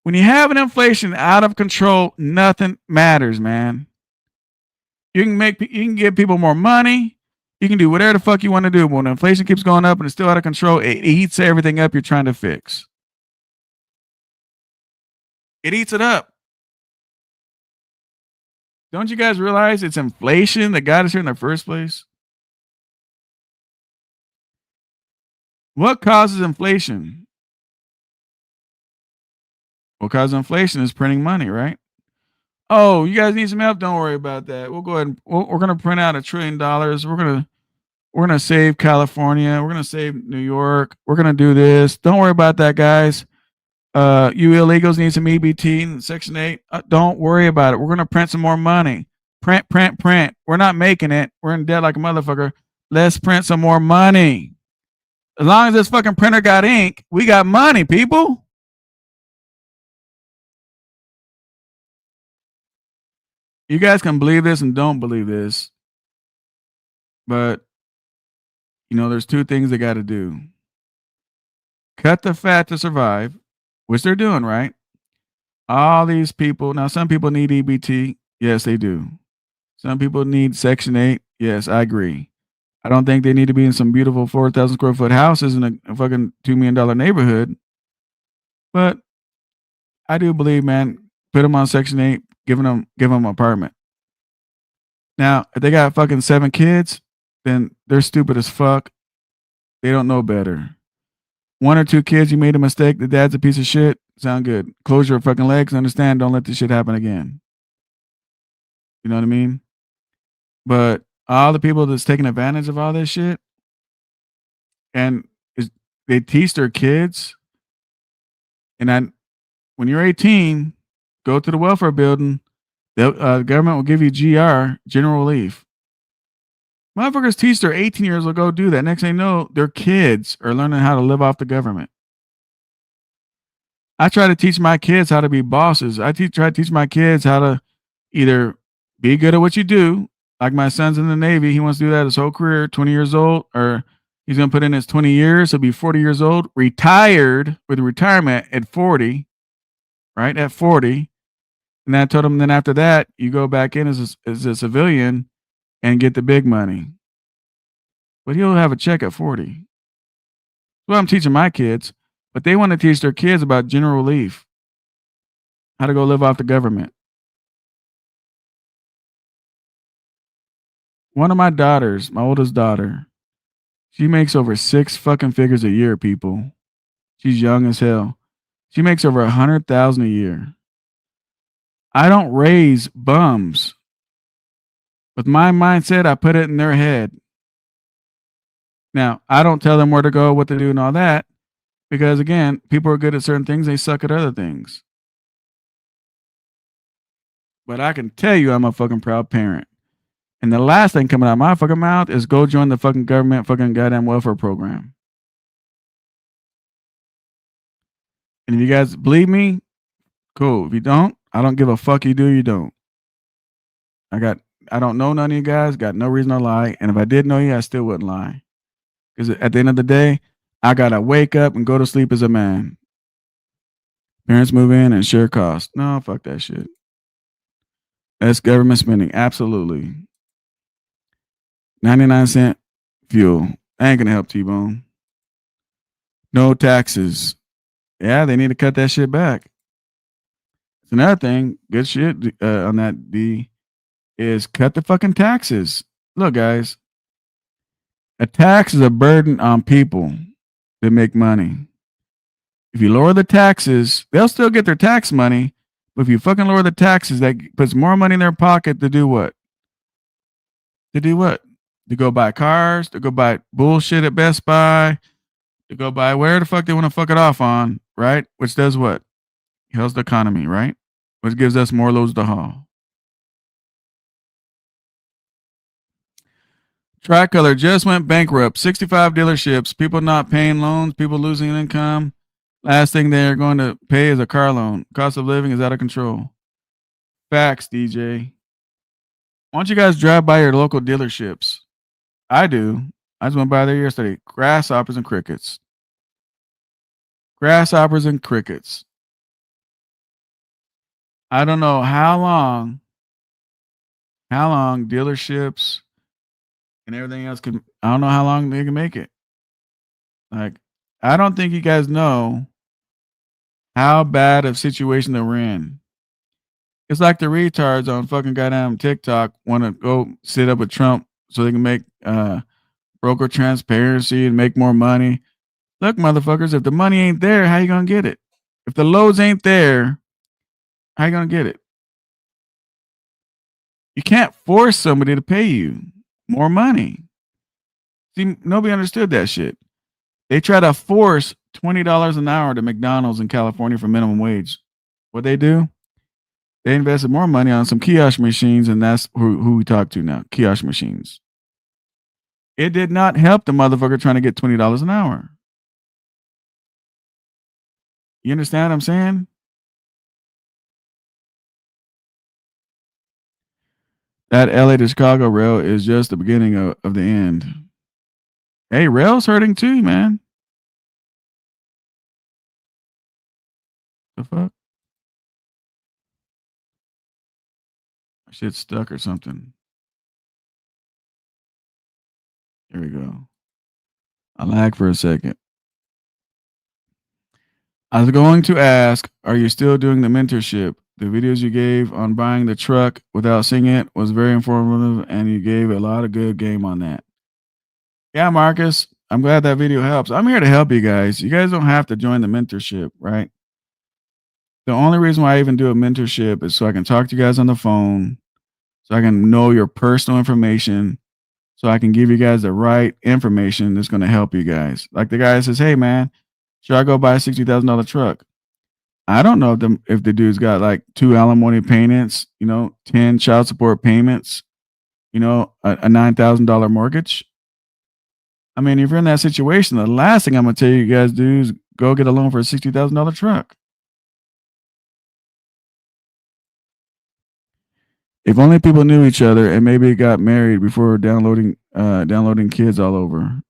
When you have an inflation out of control, nothing matters, man. You can give people more money. You can do whatever the fuck you want to do. But when inflation keeps going up and it's still out of control, it eats everything up you're trying to fix. It eats it up. Don't you guys realize it's inflation that got us here in the first place? What causes inflation? What causes inflation is printing money, right? Oh, you guys need some help? Don't worry about that. We'll go ahead and we're going to print out $1 trillion. We're going to save California. We're going to save New York. We're going to do this. Don't worry about that, guys. You illegals need some EBT and Section 8. Don't worry about it. We're going to print some more money. Print. We're not making it. We're in debt like a motherfucker. Let's print some more money. As long as this fucking printer got ink, we got money, people. You guys can believe this and don't believe this. But, there's two things they got to do. Cut the fat to survive, which they're doing, right? All these people. Now, some people need EBT. Yes, they do. Some people need Section 8. Yes, I agree. I don't think they need to be in some beautiful 4,000 square foot houses in a fucking $2 million neighborhood. But I do believe, man, put them on Section 8, give them an apartment. Now, if they got fucking 7 kids, then they're stupid as fuck. They don't know better. 1 or 2 kids, you made a mistake. The dad's a piece of shit. Sound good. Close your fucking legs. Understand. Don't let this shit happen again. You know what I mean? But all the people that's taking advantage of all this shit, and they teach their kids. And when you're 18, go to the welfare building. The government will give you GR, general relief. Motherfuckers teach their 18-year-olds to go do that. Next thing you know, their kids are learning how to live off the government. I try to teach my kids how to be bosses. I try to teach my kids how to either be good at what you do. Like my son's in the Navy. He wants to do that his whole career, 20 years old. Or He's going to put in his 20 years. He'll be 40 years old, retired with retirement at 40, right? At 40. And I told him then after that, you go back in as a civilian and get the big money. But he'll have a check at 40. Well, I'm teaching my kids, but they want to teach their kids about general relief, how to go live off the government. One of my daughters, my oldest daughter, she makes over 6 fucking figures a year, people. She's young as hell. She makes over 100,000 a year. I don't raise bums. With my mindset, I put it in their head. Now, I don't tell them where to go, what to do, and all that, because again, people are good at certain things, they suck at other things. But I can tell you I'm a fucking proud parent. And the last thing coming out of my fucking mouth is go join the fucking government fucking goddamn welfare program. And if you guys believe me, cool. If you don't, I don't give a fuck. You do, you don't. I don't know none of you guys, got no reason to lie. And if I did know you, I still wouldn't lie. Because at the end of the day, I gotta wake up and go to sleep as a man. Parents move in and share costs. No, fuck that shit. That's government spending. Absolutely. 99-cent fuel. Ain't gonna help T-Bone. No taxes. Yeah, they need to cut that shit back. It's another thing, good shit on that D, is cut the fucking taxes. Look, guys, a tax is a burden on people that make money. If you lower the taxes, they'll still get their tax money, but if you fucking lower the taxes, that puts more money in their pocket to do what? To do what? To go buy cars, to go buy bullshit at Best Buy, to go buy where the fuck they want to fuck it off on, right? Which does what? Helps the economy, right? Which gives us more loads to haul. Tricolor just went bankrupt. 65 dealerships. People not paying loans. People losing income. Last thing they're going to pay is a car loan. Cost of living is out of control. Facts, DJ. Why don't you guys drive by your local dealerships? I do. I just went by there yesterday. Grasshoppers and crickets. Grasshoppers and crickets. I don't know how long dealerships and everything else can, I don't know how long they can make it. Like, I don't think you guys know how bad of situation that we're in. It's like the retards on fucking goddamn TikTok want to go sit up with Trump so they can make broker transparency and make more money. Look, motherfuckers, if the money ain't there, how you gonna get it? If the loads ain't there, how you gonna get it? You can't force somebody to pay you more money. See, nobody understood that shit. They try to force $20 an hour to McDonald's in California for minimum wage. What they do? They invested more money on some kiosk machines, and that's who we talk to now. Kiosk machines. It did not help the motherfucker trying to get $20 an hour. You understand what I'm saying? That LA to Chicago rail is just the beginning of the end. Hey, rail's hurting too, man. The fuck? Shit's stuck or something. Here we go. I lag for a second. I was going to ask, are you still doing the mentorship? The videos you gave on buying the truck without seeing it was very informative, and you gave a lot of good game on that. Yeah, Marcus, I'm glad that video helps. I'm here to help you guys. You guys don't have to join the mentorship, right? The only reason why I even do a mentorship is so I can talk to you guys on the phone, so I can know your personal information, so I can give you guys the right information that's going to help you guys. Like the guy says, hey, man, should I go buy a $60,000 truck? I don't know if the dude's got like 2 alimony payments, 10 child support payments, a $9,000 mortgage. I mean, if you're in that situation, the last thing I'm going to tell you guys do is go get a loan for a $60,000 truck. If only people knew each other and maybe got married before downloading kids all over.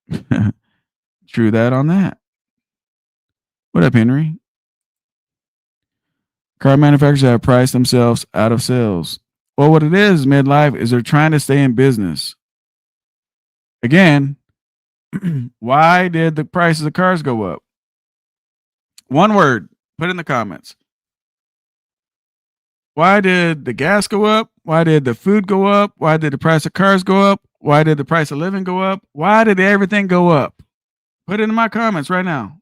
True that on that. What up, Henry? Car manufacturers have priced themselves out of sales. Well, what it is midlife is they're trying to stay in business. Again, why did the prices of cars go up? One word, put it in the comments. Why did the gas go up? Why did the food go up? Why did the price of cars go up? Why did the price of living go up? Why did everything go up? Put it in my comments right now.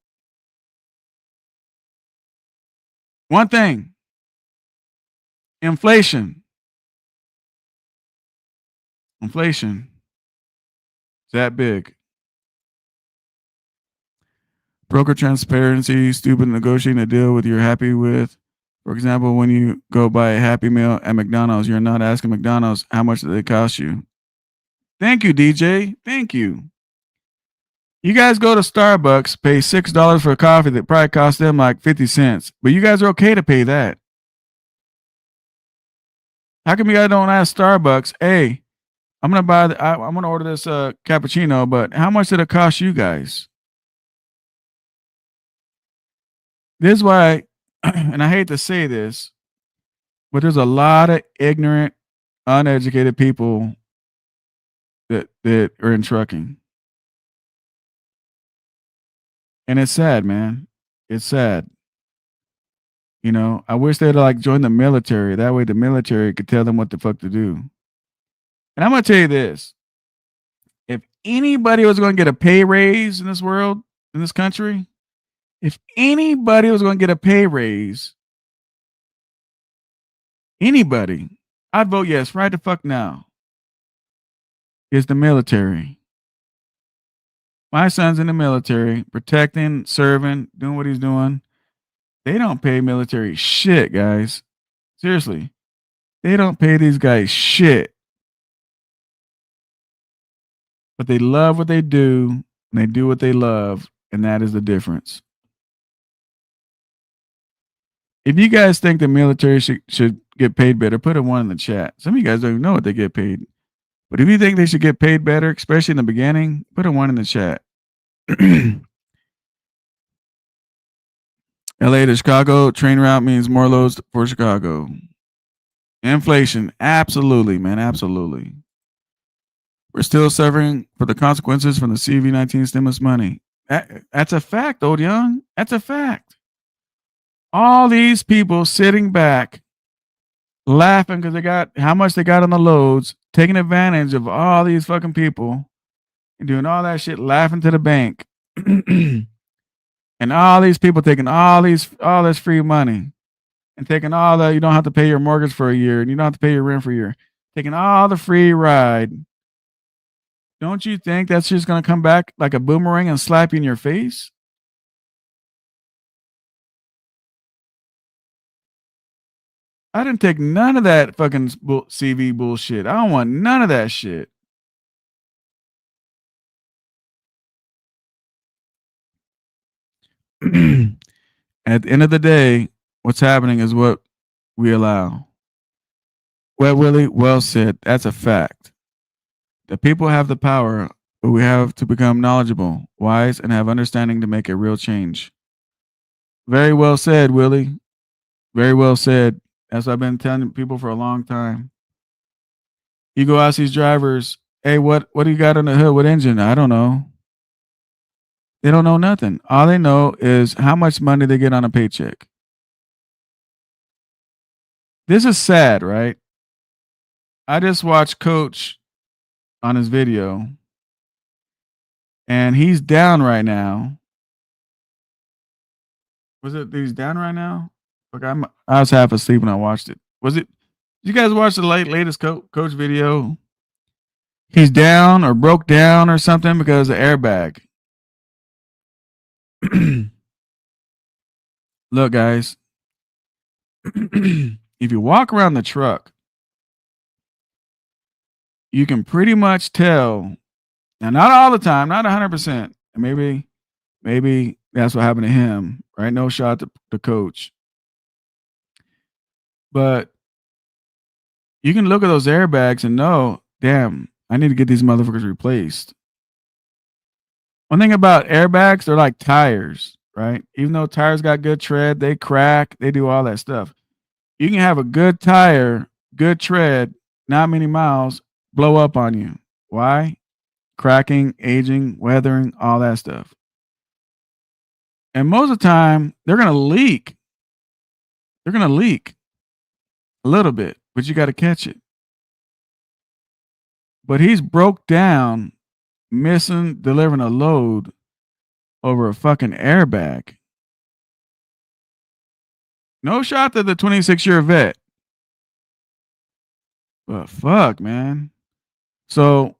One thing, inflation. Inflation is that big. Broker transparency, stupid negotiating a deal with you're happy with. For example, when you go buy a Happy Meal at McDonald's, you're not asking McDonald's how much did they cost you. Thank you, DJ. Thank you. You guys go to Starbucks, pay $6 for a coffee that probably cost them like 50 cents, but you guys are okay to pay that. How come you guys don't ask Starbucks, hey, I'm gonna order this cappuccino, but how much did it cost you guys? This is why, and I hate to say this, but there's a lot of ignorant, uneducated people that are in trucking. And it's sad, man. It's sad. You know, I wish they'd like join the military. That way the military could tell them what the fuck to do. And I'm gonna tell you this. If anybody was gonna get a pay raise in this world, in this country, if anybody was gonna get a pay raise, anybody, I'd vote yes right the fuck now. Is the military. My son's in the military, protecting, serving, doing what he's doing. They don't pay military shit, guys. Seriously. They don't pay these guys shit. But they love what they do, and they do what they love, and that is the difference. If you guys think the military should get paid better, put a 1 in the chat. Some of you guys don't even know what they get paid. But if you think they should get paid better, especially in the beginning, put a 1 in the chat. LA to Chicago train route means more loads for Chicago. Inflation, absolutely, man, absolutely. We're still suffering for the consequences from the CV-19 stimulus money. That's a fact, old young. That's a fact. All these people sitting back, laughing because they got how much they got on the loads, taking advantage of all these fucking people, and doing all that shit, laughing to the bank. And all these people taking all this free money and taking all the, you don't have to pay your mortgage for a year and you don't have to pay your rent for a year, taking all the free ride. Don't you think that's just going to come back like a boomerang and slap you in your face? I didn't take none of that fucking CV bullshit. I don't want none of that shit. At the end of the day, what's happening is what we allow. Well, Willie, well said. That's a fact. The people have the power, but we have to become knowledgeable, wise, and have understanding to make a real change. Very well said, Willie. Very well said. That's what I've been telling people for a long time. You go ask these drivers, hey, what do you got on the hood? What engine? I don't know. They don't know nothing. All they know is how much money they get on a paycheck. This is sad, right? I just watched Coach on his video, and he's down right now. Was it he's down right now? Look, I was half asleep when I watched it. Was it? Did you guys watch the latest Coach video? He's down or broke down or something because of airbag. Look, guys, if you walk around the truck, you can pretty much tell. Now, not all the time, not 100%. Maybe that's what happened to him, right? No shot to the coach. But you can look at those airbags and know, damn, I need to get these motherfuckers replaced. One thing about airbags, they're like tires, right? Even though tires got good tread, they crack, they do all that stuff. You can have a good tire, good tread, not many miles, blow up on you. Why? Cracking, aging, weathering, all that stuff. And most of the time, they're going to leak. They're going to leak a little bit, but you got to catch it. But he's broke down, missing, delivering a load over a fucking airbag. No shot to the 26-year vet. But fuck, man. So,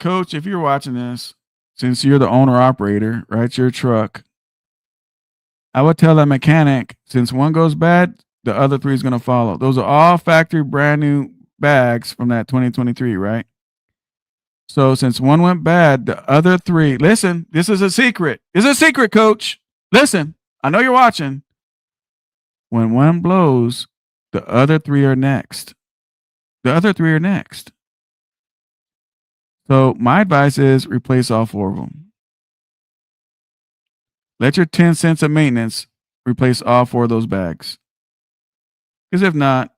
coach, if you're watching this, since you're the owner operator, right? Your truck, I would tell that mechanic, since one goes bad, the other three is going to follow. Those are all factory brand new bags from that 2023, right? So since one went bad, the other three, listen, this is a secret. It's a secret, coach. Listen, I know you're watching. When one blows, the other three are next. The other three are next. So my advice is replace all four of them. Let your 10 cents of maintenance replace all four of those bags. Because if not,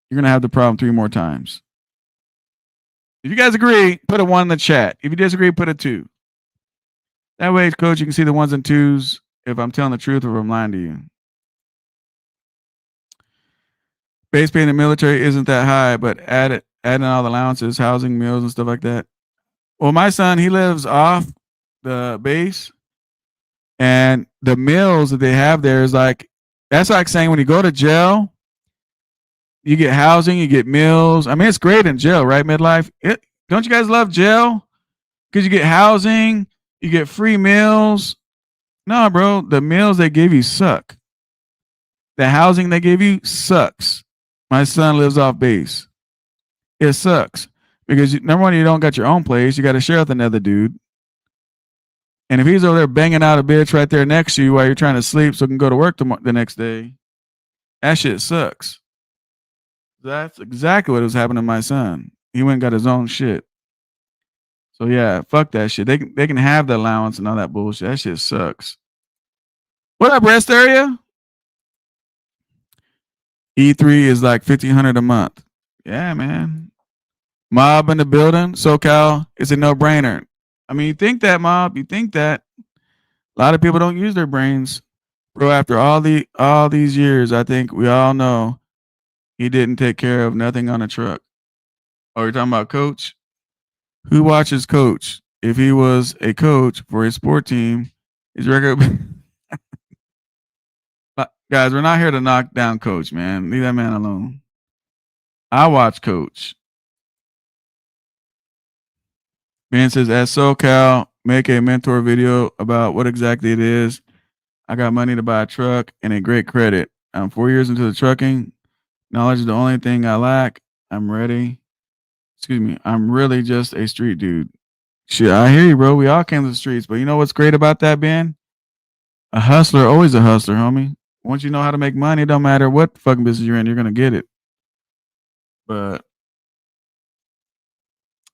you're going to have the problem 3 more times. If you guys agree, put a 1 in the chat. If you disagree, put a 2. That way, coach, you can see the 1s and 2s if I'm telling the truth or if I'm lying to you. Base pay in the military isn't that high, but adding all the allowances, housing, meals, and stuff like that. Well, my son, he lives off the base, and the meals that they have there is like, that's like saying when you go to jail, you get housing, you get meals. I mean, it's great in jail, right? Midlife. Don't you guys love jail? Because you get housing, you get free meals. No, bro, the meals they give you suck. The housing they give you sucks. My son lives off base. It sucks because number one, you don't got your own place. You got to share with another dude. And if he's over there banging out a bitch right there next to you while you're trying to sleep so you can go to work the next day, that shit sucks. That's exactly what was happening to my son. He went and got his own shit. So yeah, fuck that shit. They can have the allowance and all that bullshit. That shit sucks. What up, rest area? E3 is like $1,500 a month. Yeah, man. Mob in the building, SoCal, it's a no-brainer. I mean, you think that, Mob, you think that. A lot of people don't use their brains. Bro, after all these years, I think we all know he didn't take care of nothing on a truck. Oh, you're talking about coach? Who watches coach? If he was a coach for his sport team, his record. Guys, we're not here to knock down coach, man. Leave that man alone. I watch coach. Ben says, at SoCal, make a mentor video about what exactly it is. I got money to buy a truck and a great credit. I'm 4 years into the trucking. Knowledge is the only thing I lack. I'm ready. Excuse me. I'm really just a street dude. Shit, I hear you, bro. We all came to the streets. But you know what's great about that, Ben? A hustler, always a hustler, homie. Once you know how to make money, it don't matter what fucking business you're in, you're going to get it. But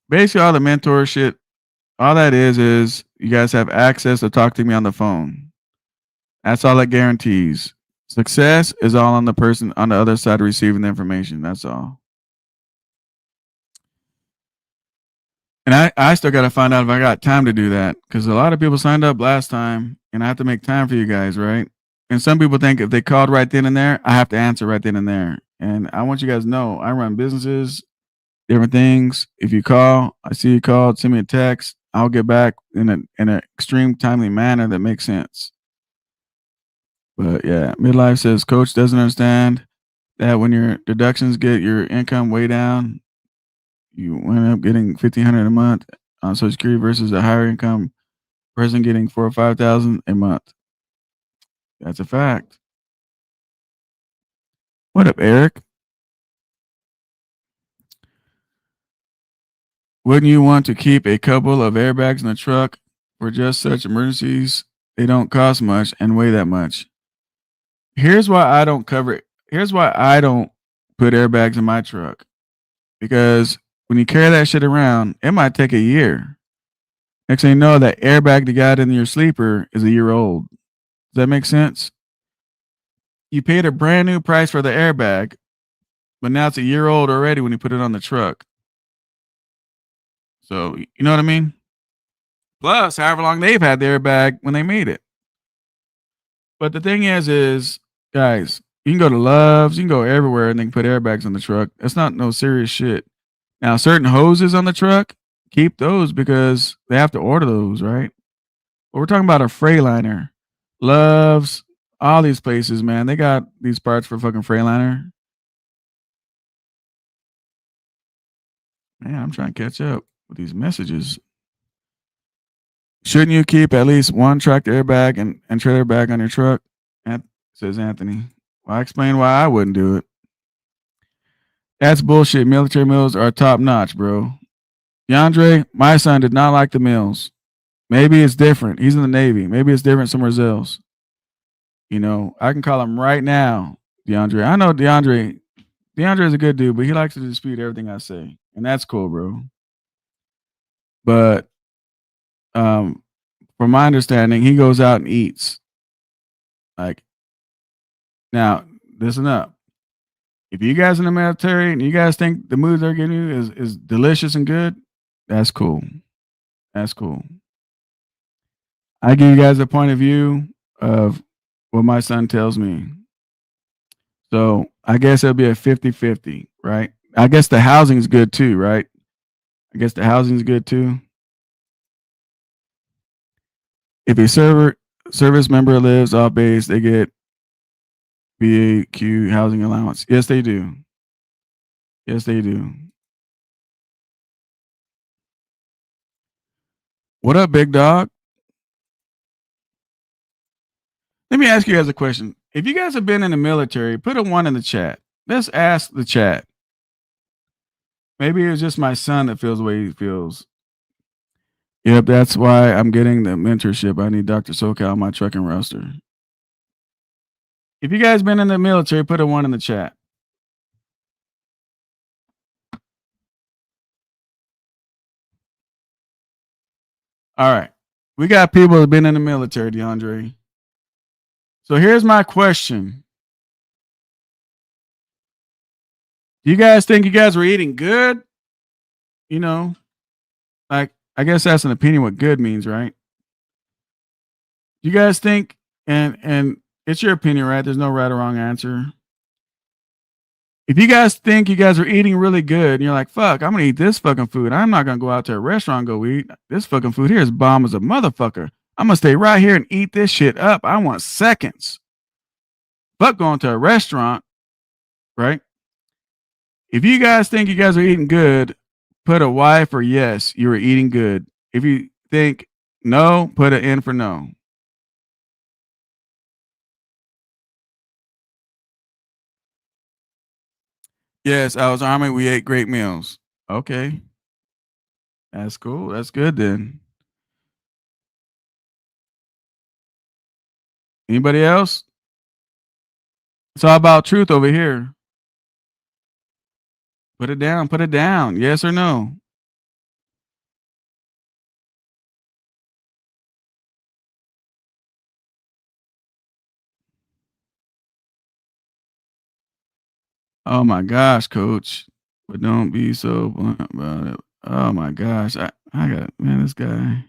basically, all the mentor shit, all that is you guys have access to talk to me on the phone. That's all that guarantees. Success is all on the person on the other side receiving the information. That's all. And I still got to find out if I got time to do that because a lot of people signed up last time and I have to make time for you guys, right? And some people think if they called right then and there, I have to answer right then and there. And I want you guys to know I run businesses, different things. If you call, I see you called, send me a text. I'll get back in an extreme timely manner that makes sense. But yeah, Midlife says coach doesn't understand that when your deductions get your income way down, you end up getting $1,500 a month on Social Security versus a higher income person getting $4,000 or $5,000 a month. That's a fact. What up, Eric? Wouldn't you want to keep a couple of airbags in the truck for just such emergencies? They don't cost much and weigh that much. Here's why I don't cover it. Here's why I don't put airbags in my truck. Because when you carry that shit around, it might take a year. Next thing you know, that airbag that got in your sleeper is a year old. Does that make sense? You paid a brand new price for the airbag, but now it's a year old already when you put it on the truck. So you know what I mean? Plus, however long they've had the airbag when they made it. But the thing is, guys, you can go to Love's, you can go everywhere, and they can put airbags on the truck. That's not no serious shit. Now, certain hoses on the truck, keep those because they have to order those, right? But we're talking about a Freightliner, Love's, all these places, man. They got these parts for fucking Freightliner. Man, I'm trying to catch up with these messages. Shouldn't you keep at least one tractor airbag and trailer bag on your truck? Says Anthony. Well, I explained why I wouldn't do it. That's bullshit. Military meals are top notch, bro. DeAndre, my son did not like the meals. Maybe it's different. He's in the Navy. Maybe it's different somewhere else. You know, I can call him right now, DeAndre. I know DeAndre. DeAndre is a good dude, but he likes to dispute everything I say, and that's cool, bro. But from my understanding, he goes out and eats. Like now, listen up. If you guys in the military and you guys think the mood they're giving you is delicious and good, that's cool. That's cool. I give you guys a point of view of what my son tells me. So I guess it'll be a 50-50, right? I guess the housing is good too, right? I guess the housing is good too. If a service member lives off base, they get BAQ housing allowance. Yes, they do. Yes, they do. What up, big dog? Let me ask you guys a question. If you guys have been in the military, put a 1 in the chat. Let's ask the chat. Maybe it's just my son that feels the way he feels. Yep, that's why I'm getting the mentorship. I need Dr. SoCal on my trucking roster. If you guys been in the military, put a 1 in the chat. All right. We got people that have been in the military, DeAndre. So here's my question. Do you guys think you guys were eating good? You know, like, I guess that's an opinion what good means, right? You guys think, and it's your opinion, right? There's no right or wrong answer. If you guys think you guys are eating really good and you're like, fuck, I'm gonna eat this fucking food. I'm not gonna go out to a restaurant and go eat. This fucking food here is bomb as a motherfucker. I'm gonna stay right here and eat this shit up. I want seconds. Fuck going to a restaurant, right? If you guys think you guys are eating good, put a Y for yes, you are eating good. If you think no, put an N for no. Yes, I was Army. We ate great meals. Okay. That's cool. That's good then. Anybody else? It's all about truth over here. Put it down. Put it down. Yes or no? Oh my gosh, coach. But don't be so blunt about it. Oh my gosh. I got man, this guy.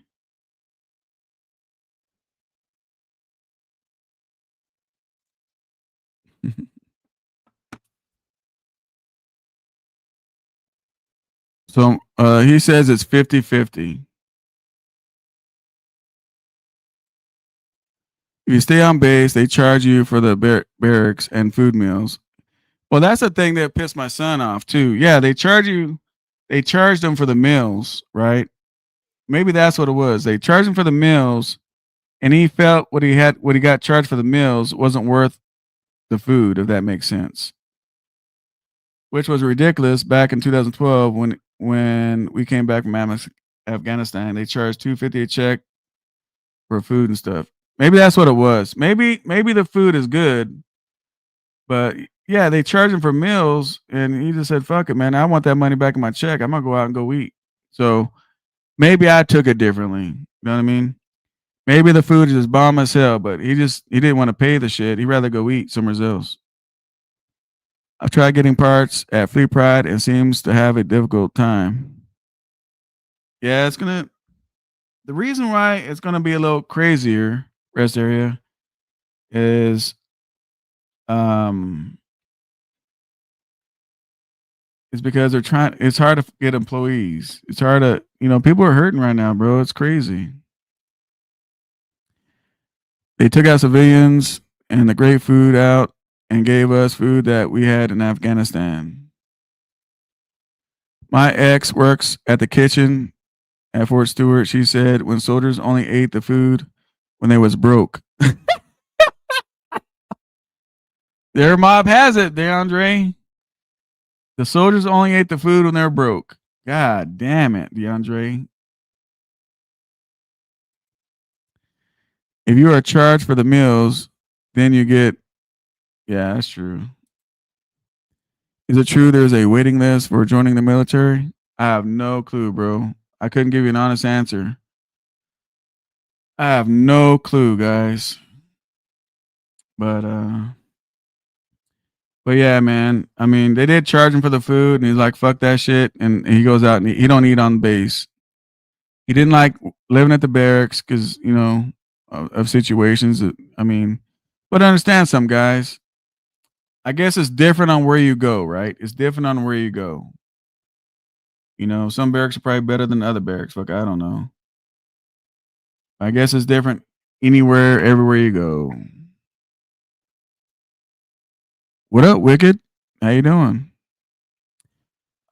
So he says it's 50-50. If you stay on base, they charge you for the barracks and food meals. Well, that's the thing that pissed my son off too. Yeah, they charged him for the meals, right? Maybe that's what it was. They charged him for the meals, and he felt what he got charged for the meals wasn't worth the food, if that makes sense. Which was ridiculous back in 2012 when we came back from Afghanistan. They charged $250 a check for food and stuff. Maybe that's what it was. Maybe the food is good, but yeah, they charge him for meals, and he just said, "Fuck it, man. I want that money back in my check. I'm gonna go out and go eat." So Maybe I took it differently. You know what I mean? Maybe the food is just bomb as hell, but he didn't want to pay the shit. He'd rather go eat somewhere else. I've tried getting parts at Fleet Pride and seems to have a difficult time. Yeah, it's gonna. The reason why it's gonna be a little crazier rest area is um is because they're trying. It's hard to get employees. It's hard to people are hurting right now, bro. It's crazy. They took out civilians and the great food out and gave us food that we had in Afghanistan. My ex works at the kitchen at Fort Stewart. She said when soldiers only ate the food when they was broke. Their mob has it, DeAndre. The soldiers only ate the food when they're broke. God damn it, DeAndre. If you are charged for the meals, then you get. Yeah, that's true. Is it true there's a waiting list for joining the military? I have no clue, bro. I couldn't give you an honest answer. I have no clue, guys. But but yeah, man. I mean, they did charge him for the food, and he's like, "Fuck that shit," and he goes out and he don't eat on base. He didn't like living at the barracks because of situations. I mean, but I understand some guys. I guess it's different on where you go, right? It's different on where you go. Some barracks are probably better than other barracks. Fuck, I don't know. I guess it's different anywhere, everywhere you go. What up, Wicked? How you doing?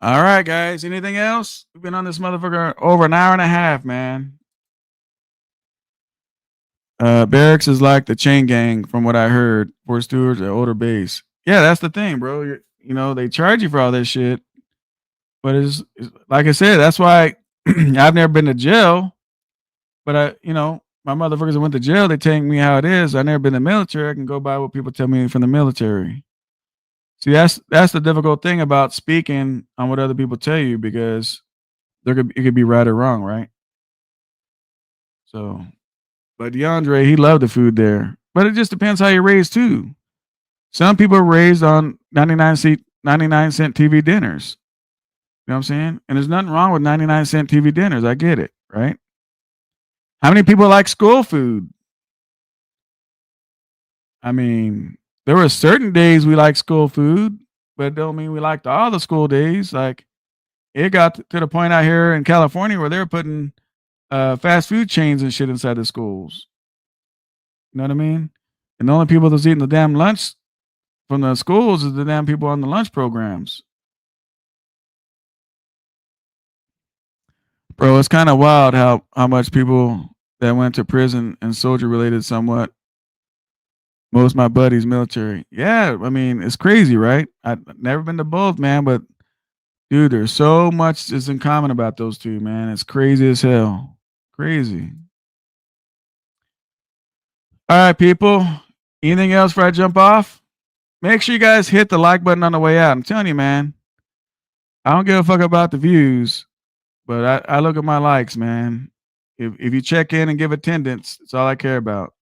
All right, guys. Anything else? We've been on this motherfucker over an hour and a half, man. Barracks is like the chain gang, from what I heard. Fort Stewart's an older base. Yeah, that's the thing, bro. They charge you for all this shit, but it's like I said. That's why I've never been to jail. But my motherfuckers that went to jail, they tell me how it is. I never been in the military. I can go by what people tell me from the military. See, that's the difficult thing about speaking on what other people tell you because it could be right or wrong, right? So, but DeAndre, he loved the food there, but it just depends how you're raised too. Some people are raised on 99-cent TV dinners. You know what I'm saying? And there's nothing wrong with 99-cent TV dinners. I get it, right? How many people like school food? I mean, there were certain days we like school food, but it don't mean we liked all the school days. Like it got to the point out here in California where they're putting fast food chains and shit inside the schools. You know what I mean? And the only people that's eating the damn lunch from the schools is the damn people on the lunch programs. Bro, it's kind of wild how much people that went to prison and soldier related somewhat. Most of my buddies military. Yeah, I mean, it's crazy, right? I've never been to both, man, but dude, there's so much is in common about those two, man. It's crazy as hell. Crazy. All right, people. Anything else before I jump off? Make sure you guys hit the like button on the way out. I'm telling you, man. I don't give a fuck about the views, but I look at my likes, man. If you check in and give attendance, that's all I care about.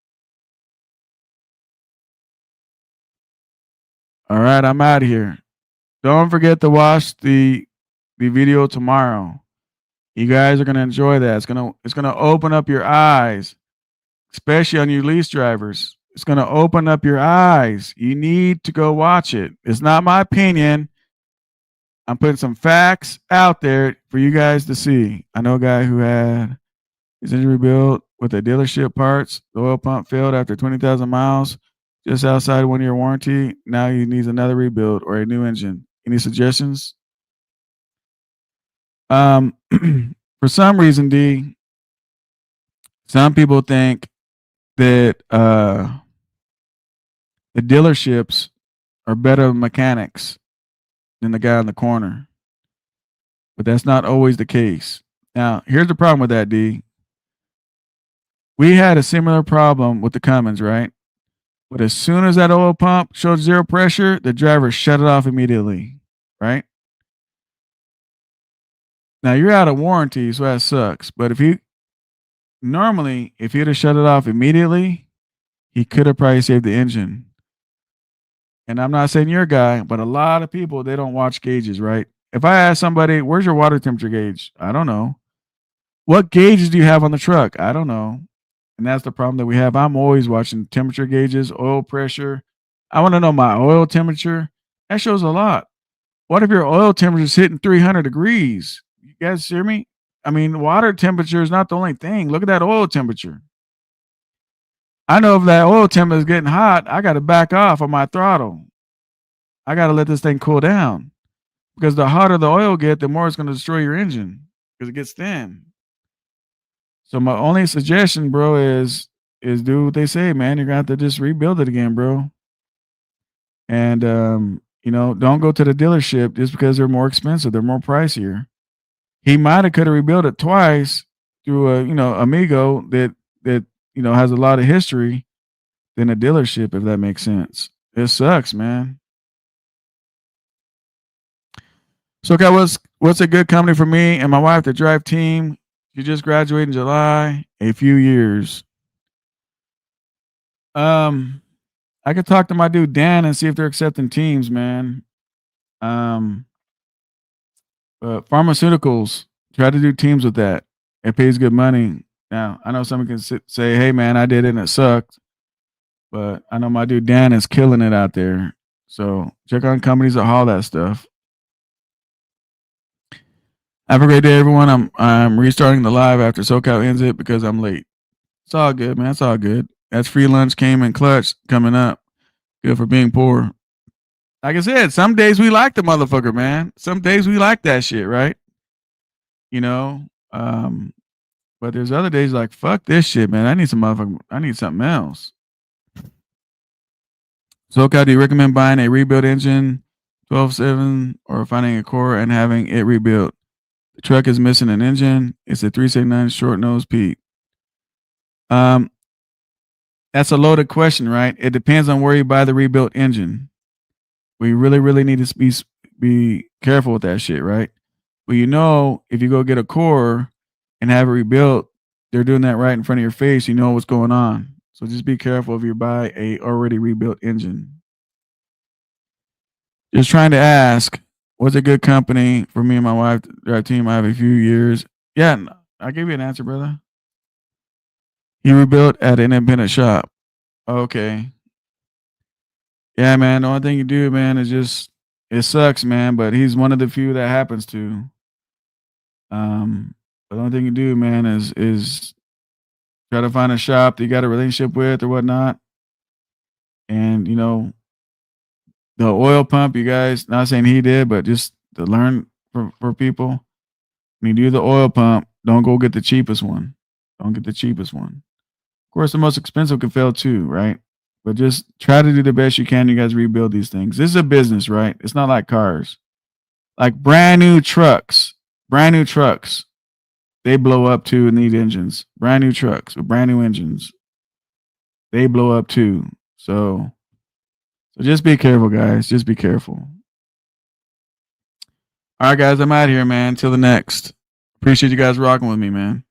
All right, I'm out of here. Don't forget to watch the video tomorrow. You guys are gonna enjoy that. It's gonna open up your eyes, especially on you lease drivers. It's gonna open up your eyes. You need to go watch it. It's not my opinion. I'm putting some facts out there for you guys to see. I know a guy who had his engine rebuilt with the dealership parts. The oil pump failed after 20,000 miles, just outside 1 year warranty. Now he needs another rebuild or a new engine. Any suggestions? For some reason, D, some people think that the dealerships are better mechanics than the guy in the corner, but that's not always the case. Now, here's the problem with that, D. We had a similar problem with the Cummins, right? But as soon as that oil pump showed zero pressure, the driver shut it off immediately, right? Now you're out of warranty, so that sucks. But if he'd have shut it off immediately, he could have probably saved the engine. And I'm not saying you're a guy, but a lot of people they don't watch gauges, right? If I ask somebody, "Where's your water temperature gauge?" I don't know. What gauges do you have on the truck? I don't know. And that's the problem that we have. I'm always watching temperature gauges, oil pressure. I want to know my oil temperature. That shows a lot. What if your oil temperature is hitting 300 degrees? You guys hear me? I mean, water temperature is not the only thing. Look at that oil temperature. I know if that oil temperature is getting hot, I got to back off on my throttle. I got to let this thing cool down because the hotter the oil get, the more it's going to destroy your engine because it gets thin. So my only suggestion, bro, is do what they say, man. You're gonna have to just rebuild it again, bro. And don't go to the dealership just because they're more expensive. They're more pricier. He might have could have rebuilt it twice through a amigo that has a lot of history than a dealership, if that makes sense. It sucks, man. So, okay, what's a good company for me and my wife to drive team? She just graduated in July. A few years. Um, I could talk to my dude Dan and see if they're accepting teams, man. Um, pharmaceuticals, try to do teams with that. It pays good money. Now, I know someone can say, "Hey, man, I did it and it sucked," but I know my dude Dan is killing it out there. So check on companies that haul that stuff. Have a great day, everyone. I'm restarting the live after SoCal ends it because I'm late. It's all good, man. It's all good. That's free lunch came in clutch coming up. Good for being poor. Like I said, some days we like the motherfucker, man. Some days we like that shit, right? You know, um, but there's other days like fuck this shit, man. I need some motherfucker. I need something else. So, Cal, do you recommend buying a rebuilt engine, 12.7, or finding a core and having it rebuilt? The truck is missing an engine. It's a 379 short nose Pete. Um, that's a loaded question, right? It depends on where you buy the rebuilt engine. We really, really need to be careful with that shit, right? Well, if you go get a core and have it rebuilt, they're doing that right in front of your face. You know what's going on. So just be careful if you buy a already rebuilt engine. Just trying to ask, what's a good company for me and my wife, our team? I have a few years. Yeah, I gave you an answer, brother. He rebuilt at an independent shop. Okay. Yeah, man. The only thing you do, man, is just it sucks, man. But he's one of the few that happens to. The only thing you do, man, is try to find a shop that you got a relationship with or whatnot. And the oil pump, you guys, not saying he did, but just to learn for people. When you do the oil pump, don't go get the cheapest one. Don't get the cheapest one. Of course, the most expensive can fail too, right? But just try to do the best you can. You guys rebuild these things. This is a business, right? It's not like cars. Like brand new trucks, they blow up too and need engines. Brand new trucks with brand new engines, they blow up too. So just be careful, guys. Just be careful. All right, guys, I'm out here, man. Till the next. Appreciate you guys rocking with me, man.